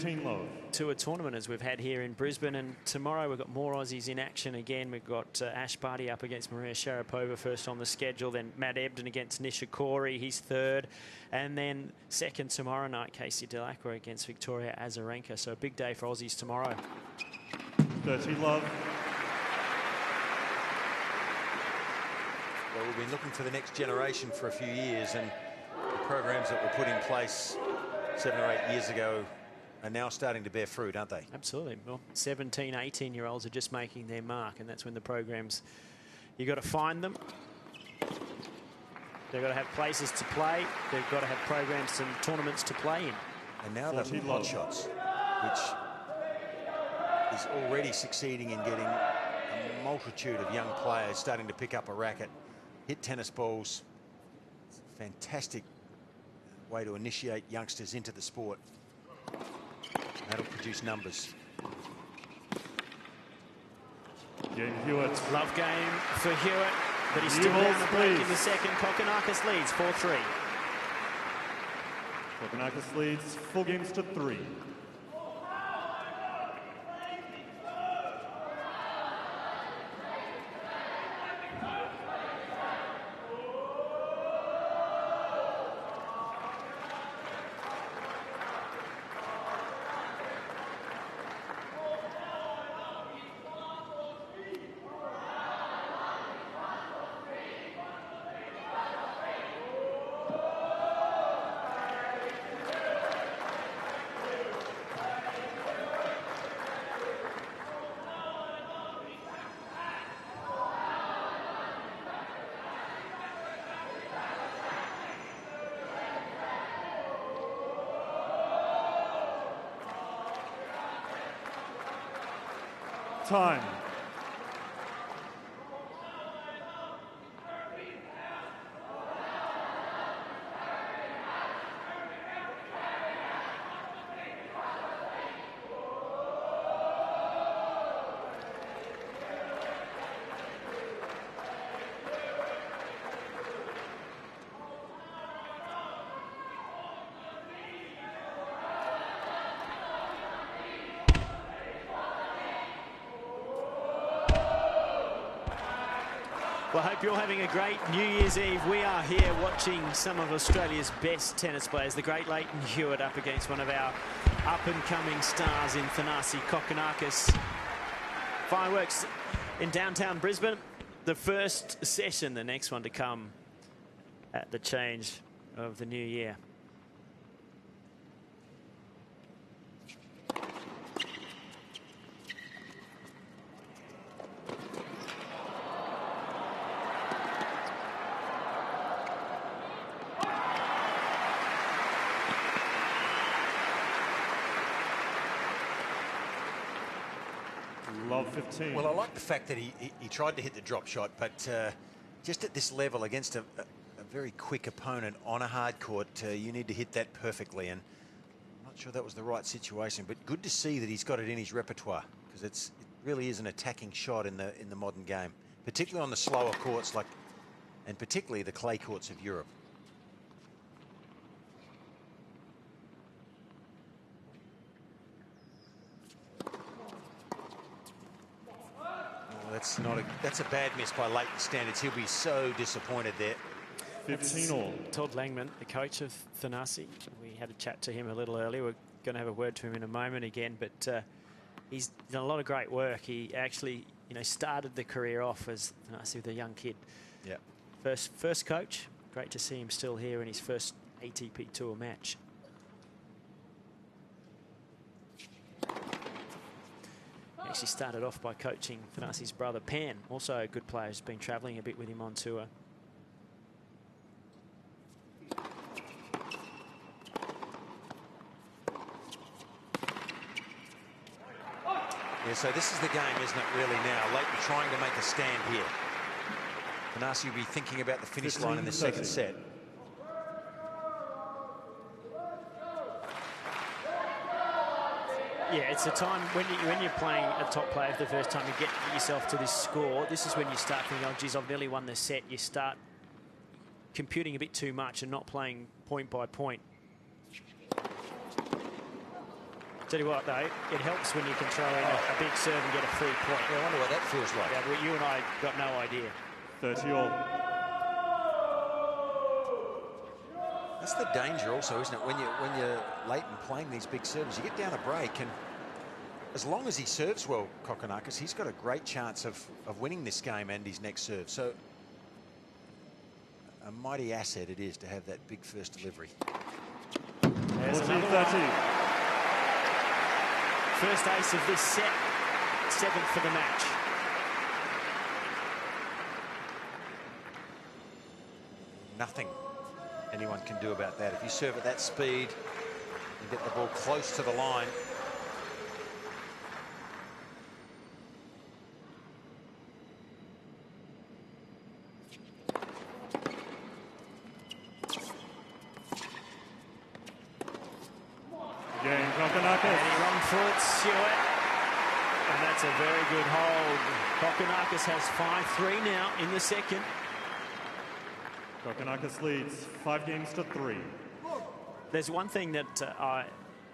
Speaker 2: to a tournament as we've had here in Brisbane. And tomorrow we've got more Aussies in action again. We've got Ash Barty up against Maria Sharapova first on the schedule. Then Matt Ebden against Nishikori, he's third. And then second tomorrow night, Casey Delacroix against Victoria Azarenka. So a big day for Aussies tomorrow.
Speaker 1: 30 love.
Speaker 3: Well, we've been looking for the next generation for a few years, and the programs that were put in place 7 or 8 years ago are now starting to bear fruit, aren't they?
Speaker 2: Absolutely. Well, 17, 18-year-olds are just making their mark, and that's when the programs, you've got to find them. They've got to have places to play. They've got to have programs and tournaments to play in.
Speaker 3: And now the hot shots, which is already succeeding in getting a multitude of young players starting to pick up a racket, hit tennis balls. It's a fantastic way to initiate youngsters into the sport. That'll produce numbers.
Speaker 1: Hewitt.
Speaker 2: Love game for Hewitt, but he's still down a break in the second. Kokkinakis leads 4-3.
Speaker 1: Kokkinakis leads 4 games to 3. Time.
Speaker 2: Well, I hope you're having a great New Year's Eve. We are here watching some of Australia's best tennis players. The great Lleyton Hewitt up against one of our up-and-coming stars in Thanasi Kokkinakis. Fireworks in downtown Brisbane. The first session, the next one to come at the change of the new year.
Speaker 1: Love 15.
Speaker 3: Well, I like the fact that he tried to hit the drop shot, but just at this level against a very quick opponent on a hard court, you need to hit that perfectly, and I'm not sure that was the right situation, but good to see that he's got it in his repertoire, because it really is an attacking shot in the modern game, particularly on the slower courts, and particularly the clay courts of Europe. That's a bad miss by Lleyton standards. He'll be so disappointed there.
Speaker 1: 15 all.
Speaker 2: Todd Langman, the coach of Thanasi. We had a chat to him a little earlier. We're going to have a word to him in a moment again, but he's done a lot of great work. He actually, started the career off as Thanasi with a young kid.
Speaker 3: Yeah.
Speaker 2: First coach. Great to see him still here in his first ATP Tour match. He actually started off by coaching Thanasi's brother Pan, also a good player who's been travelling a bit with him on tour.
Speaker 3: Yeah, so this is the game, isn't it, really, now? Lleyton trying to make a stand here. Thanasi will be thinking about the finish line in the second set.
Speaker 2: Yeah, it's a time when you're playing a top player for the first time, you get yourself to this score. This is when you start thinking, oh, geez, I've nearly won the set. You start computing a bit too much and not playing point by point. Tell you what, though, it helps when you can throw in a big serve and get a free point.
Speaker 3: Yeah, I wonder what that feels like.
Speaker 2: Yeah, but you and I got no idea.
Speaker 1: 30 all.
Speaker 3: That's the danger also, isn't it? When you're Lleyton playing these big serves, you get down a break, and as long as he serves well, Kokkinakis, he's got a great chance of winning this game and his next serve. So a mighty asset it is to have that big first delivery.
Speaker 2: There's another
Speaker 1: 30.
Speaker 2: First ace of this set, 7th for the match.
Speaker 3: Nothing anyone can do about that. If you serve at that speed and get the ball close to the line,
Speaker 1: Again, Kokkinakis.
Speaker 2: And he wrong foot, Hewitt. And that's a very good hold. Kokkinakis has 5-3 now in the second.
Speaker 1: Kokkinakis leads 5 games to 3.
Speaker 2: There's one thing that I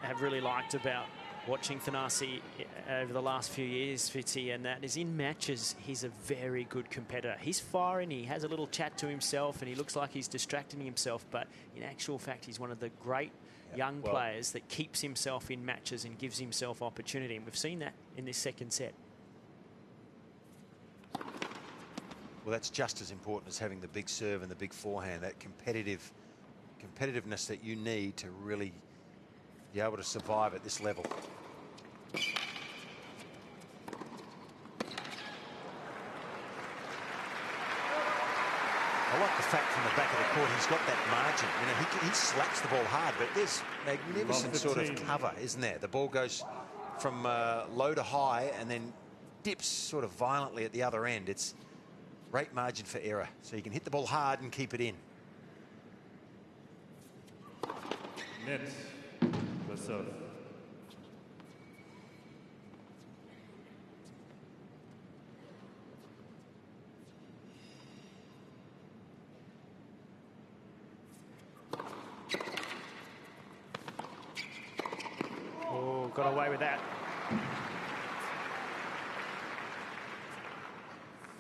Speaker 2: have really liked about watching Thanasi over the last few years, Fitzy, and that is in matches, he's a very good competitor. He's firing, he has a little chat to himself, and he looks like he's distracting himself, but in actual fact, he's one of the great young players that keeps himself in matches and gives himself opportunity, and we've seen that in this second set.
Speaker 3: well, that's just as important as having the big serve and the big forehand, that competitiveness that you need to really be able to survive at this level. I like the fact from the back of the court he's got that margin. He slaps the ball hard, but there's magnificent sort of cover, isn't there? The ball goes from low to high and then dips sort of violently at the other end. It's great margin for error, so you can hit the ball hard and keep it in.
Speaker 1: Net, the serve.
Speaker 2: Oh, got away with that.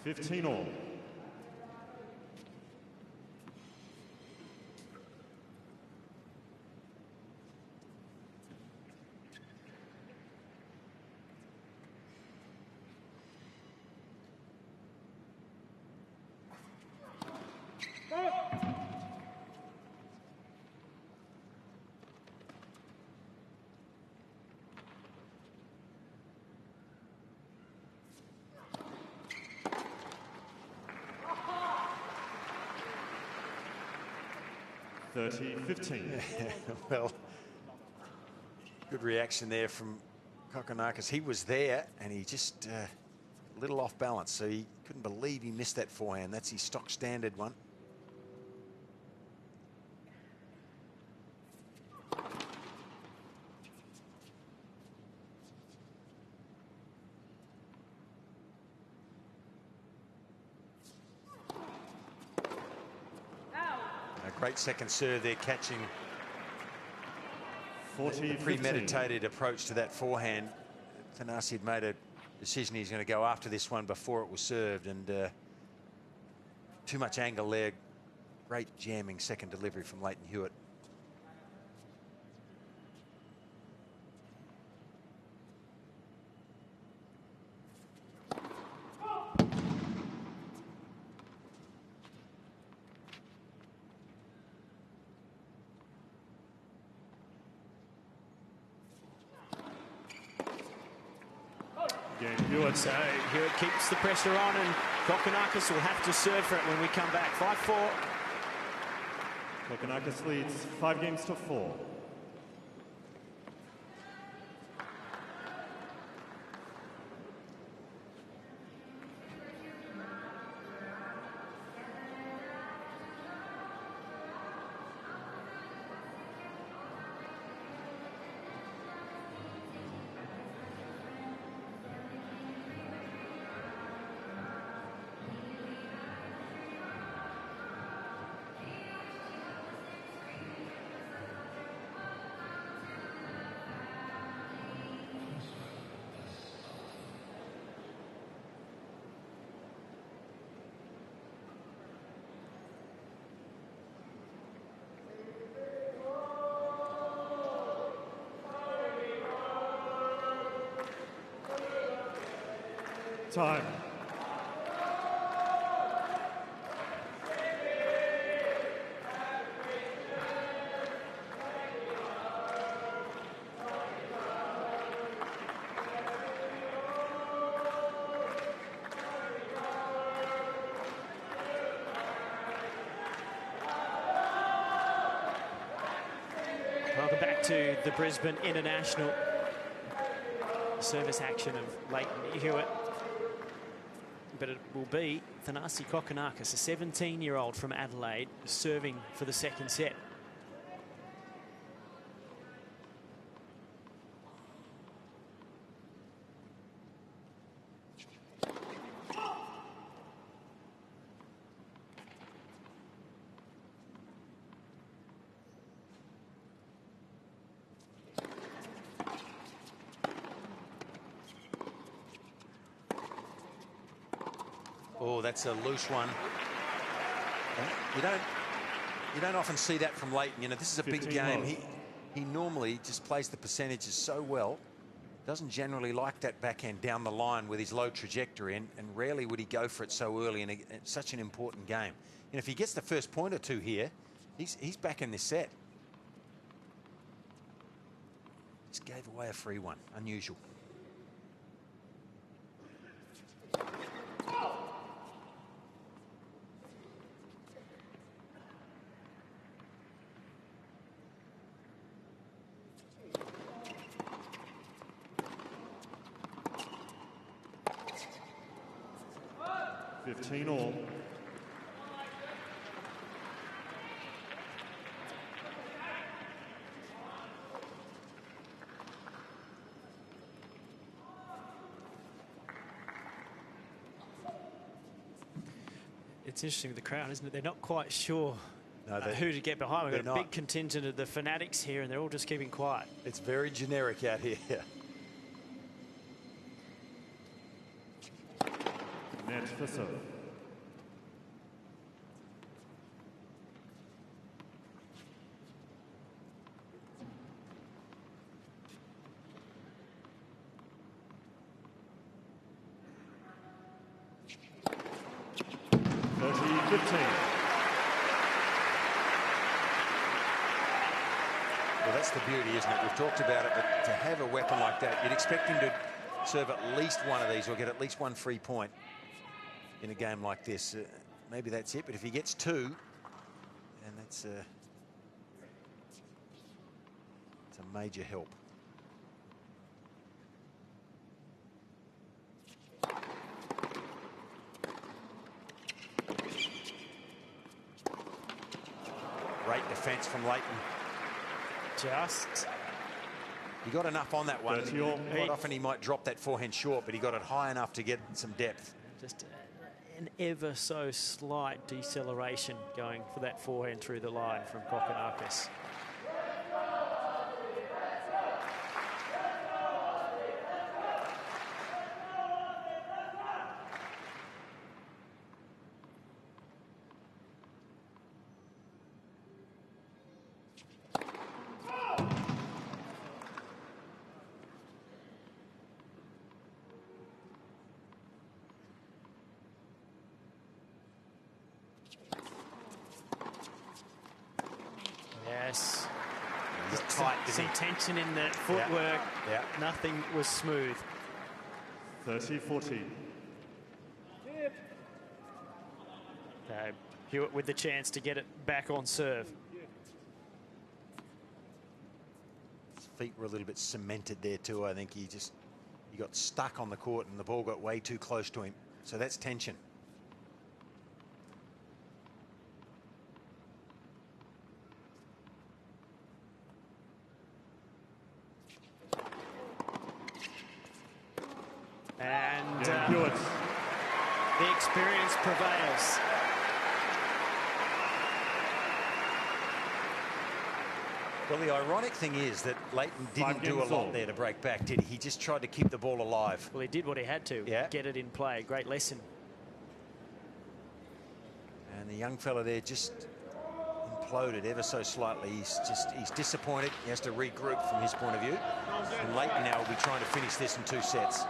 Speaker 1: 15 all.
Speaker 3: Well, good reaction there from Kokkinakis. He was there and he just a little off balance, so he couldn't believe he missed that forehand. That's his stock standard one. Great second serve there, catching
Speaker 1: 40,
Speaker 3: the premeditated approach to that forehand. Thanasi had made a decision. He's going to go after this one before it was served, and too much angle there. Great jamming second delivery from Lleyton Hewitt.
Speaker 1: Hewitt.
Speaker 2: So Hewitt keeps the pressure on, and Kokkinakis will have to serve for it when we come back. 5-4.
Speaker 1: Kokkinakis leads 5 games to 4. Time.
Speaker 2: Welcome back to the Brisbane International. Service action of Lleyton Hewitt. But it will be Thanasi Kokkinakis, a 17-year-old from Adelaide, serving for the second set.
Speaker 3: Oh, that's a loose one. You don't often see that from Lleyton. You know, this is a big game. He normally just plays the percentages so well. Doesn't generally like that backhand down the line with his low trajectory, and rarely would he go for it so early in such an important game. And if he gets the first point or two here, he's back in this set. Just gave away a free one. Unusual.
Speaker 1: All.
Speaker 2: It's interesting with the crowd, isn't it? They're not quite sure who to get behind. We've got a big contingent of the fanatics here, and they're all just keeping quiet.
Speaker 3: It's very generic out here.
Speaker 1: Net for serve.
Speaker 3: Well, that's the beauty, isn't it? We've talked about it, but to have a weapon like that, you'd expect him to serve at least one of these or get at least one free point in a game like this. Maybe that's it, but if he gets two, then that's it's a major help. Great defence from Lleyton. He got enough on that one. Quite often he might drop that forehand short, but he got it high enough to get some depth.
Speaker 2: Just an ever so slight deceleration going for that forehand through the line from Kokkinakis.
Speaker 3: tight,
Speaker 2: some
Speaker 3: didn't he?
Speaker 2: tension in the footwork.
Speaker 3: Yeah.
Speaker 2: Nothing was smooth.
Speaker 1: 30-40.
Speaker 2: Hewitt with the chance to get it back on serve.
Speaker 3: His feet were a little bit cemented there too. I think he got stuck on the court and the ball got way too close to him. So that's tension.
Speaker 2: And
Speaker 1: Hewitt.
Speaker 2: the experience prevails.
Speaker 3: Well, the ironic thing is that Lleyton didn't do a lot there to break back, did he? He just tried to keep the ball alive.
Speaker 2: Well, he did what he had to.
Speaker 3: Yeah.
Speaker 2: Get it in play. Great lesson.
Speaker 3: And the young fella there just imploded ever so slightly. He's disappointed. He has to regroup from his point of view. And Lleyton now will be trying to finish this in 2 sets.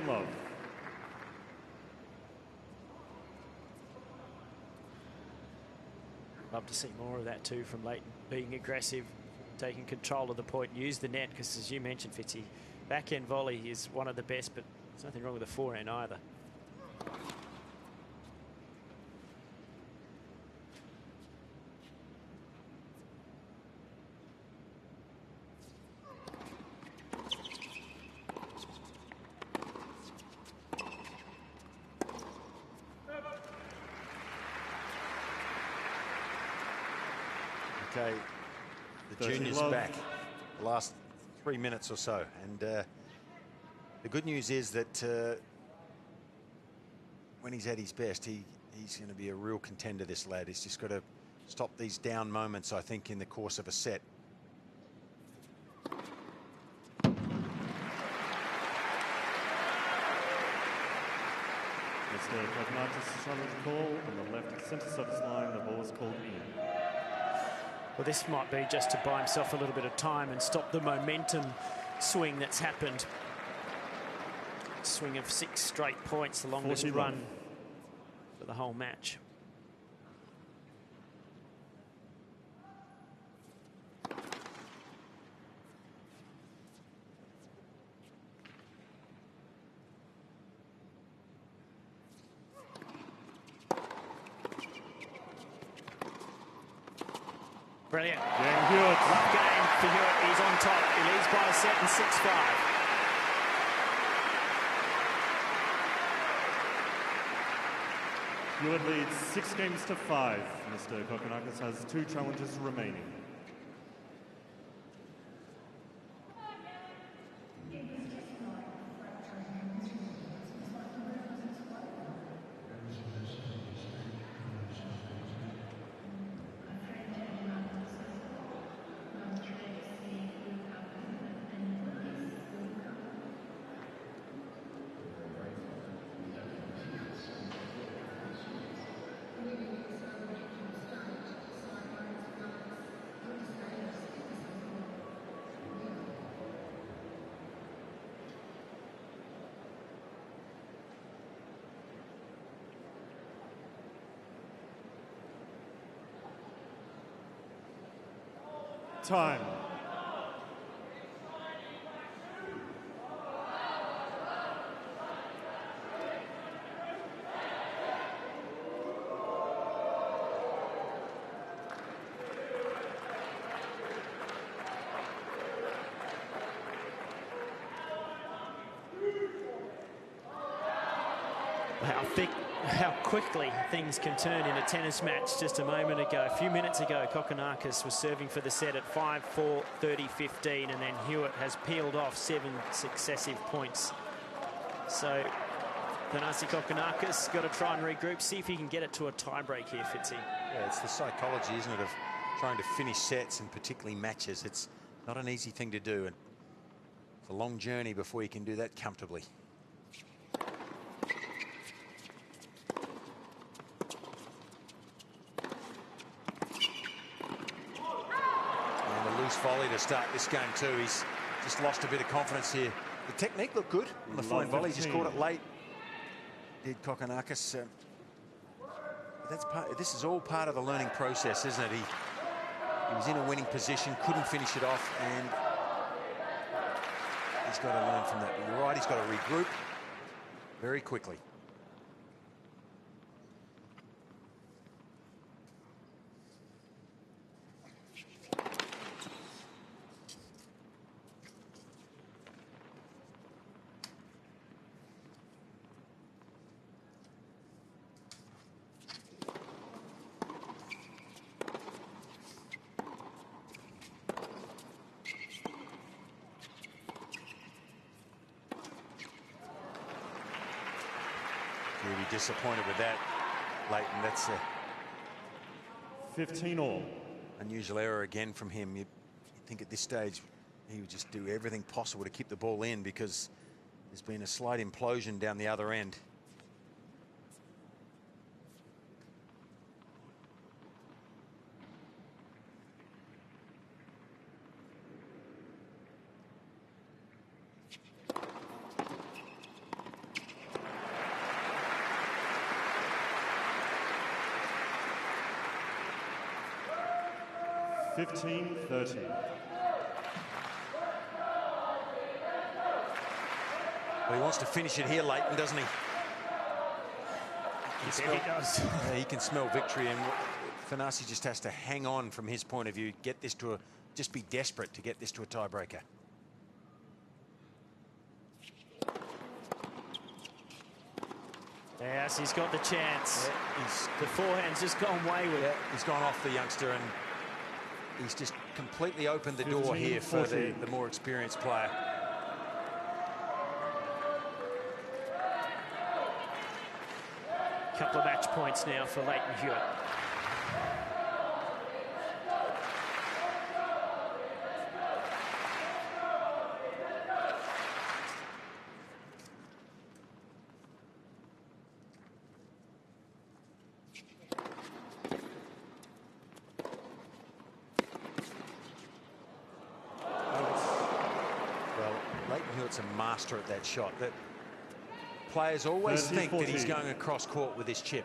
Speaker 1: Love.
Speaker 2: Love to see more of that too from Lleyton, being aggressive, taking control of the point, use the net, because as you mentioned, Fitzy, backhand volley is one of the best, but there's nothing wrong with the forehand either.
Speaker 3: Okay, the junior's back the last 3 minutes or so, and the good news is that when he's at his best, he's going to be a real contender, this lad. He's just got to stop these down moments, I think, in the course of a set.
Speaker 1: Mr. Kokkinakis challenge call on the left centre service line. The ball is called in.
Speaker 2: Well, this might be just to buy himself a little bit of time and stop the momentum swing that's happened. Swing of 6 straight points, the longest run for the whole match. Brilliant.
Speaker 1: Hewitt.
Speaker 2: Love game for Hewitt. He's on top. He leads by a set and 6-5.
Speaker 1: Hewitt leads 6 games to 5. Mr. Kokkinakis has 2 challenges remaining. Time.
Speaker 2: How quickly things can turn in a tennis match. Just a moment ago, a few minutes ago, Kokkinakis was serving for the set at 5-4, 30-15, and then Hewitt has peeled off 7 successive points. So Thanasi Kokkinakis got to try and regroup, see if he can get it to a tie break here, Fitzy.
Speaker 3: Yeah, it's the psychology, isn't it, of trying to finish sets and particularly matches. It's not an easy thing to do, and it's a long journey before you can do that comfortably. And a loose volley to start this game too. He's just lost a bit of confidence here. The technique looked good on the fine volley. Just caught it late. Did Kokkinakis. This is all part of the learning process, isn't it? He was in a winning position, couldn't finish it off, and he's got to learn from that. But you're right, he's got to regroup very quickly. He'll be disappointed with that, Lleyton. That's a
Speaker 1: 15-all.
Speaker 3: Unusual error again from him. You'd think at this stage he would just do everything possible to keep the ball in, because there's been a slight implosion down the other end.
Speaker 1: $15-30.
Speaker 3: Well, he wants to finish it here, Lleyton, doesn't he?
Speaker 2: He does.
Speaker 3: He can smell victory, and Thanasi just has to hang on from his point of view, get this to just be desperate to get this to a tiebreaker.
Speaker 2: Yes, he's got the chance.
Speaker 3: Yeah,
Speaker 2: the forehand's just gone wayward.
Speaker 3: Yeah, he's gone off the youngster, and he's just completely opened the door here for the more experienced player.
Speaker 2: Couple of match points now for Lleyton Hewitt.
Speaker 3: Lleyton Hewitt's a master at that shot. That players always think that he's going across court with his chip,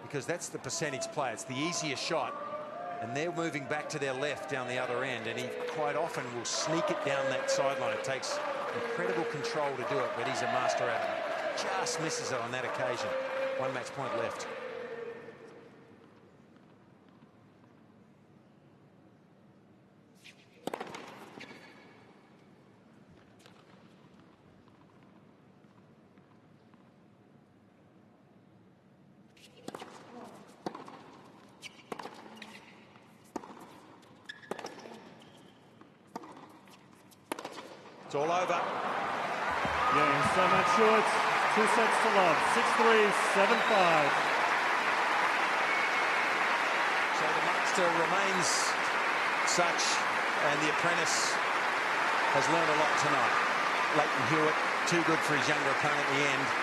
Speaker 3: because that's the percentage play. It's the easier shot, and they're moving back to their left down the other end, and he quite often will sneak it down that sideline. It takes incredible control to do it, but he's a master at it. Just misses it on that occasion. One match point left. It's all over.
Speaker 1: Yeah, so much short. 2 sets to love. 6-3, 7-5.
Speaker 3: So the master remains such, and the apprentice has learned a lot tonight. Lleyton Hewitt, too good for his younger opponent in the end.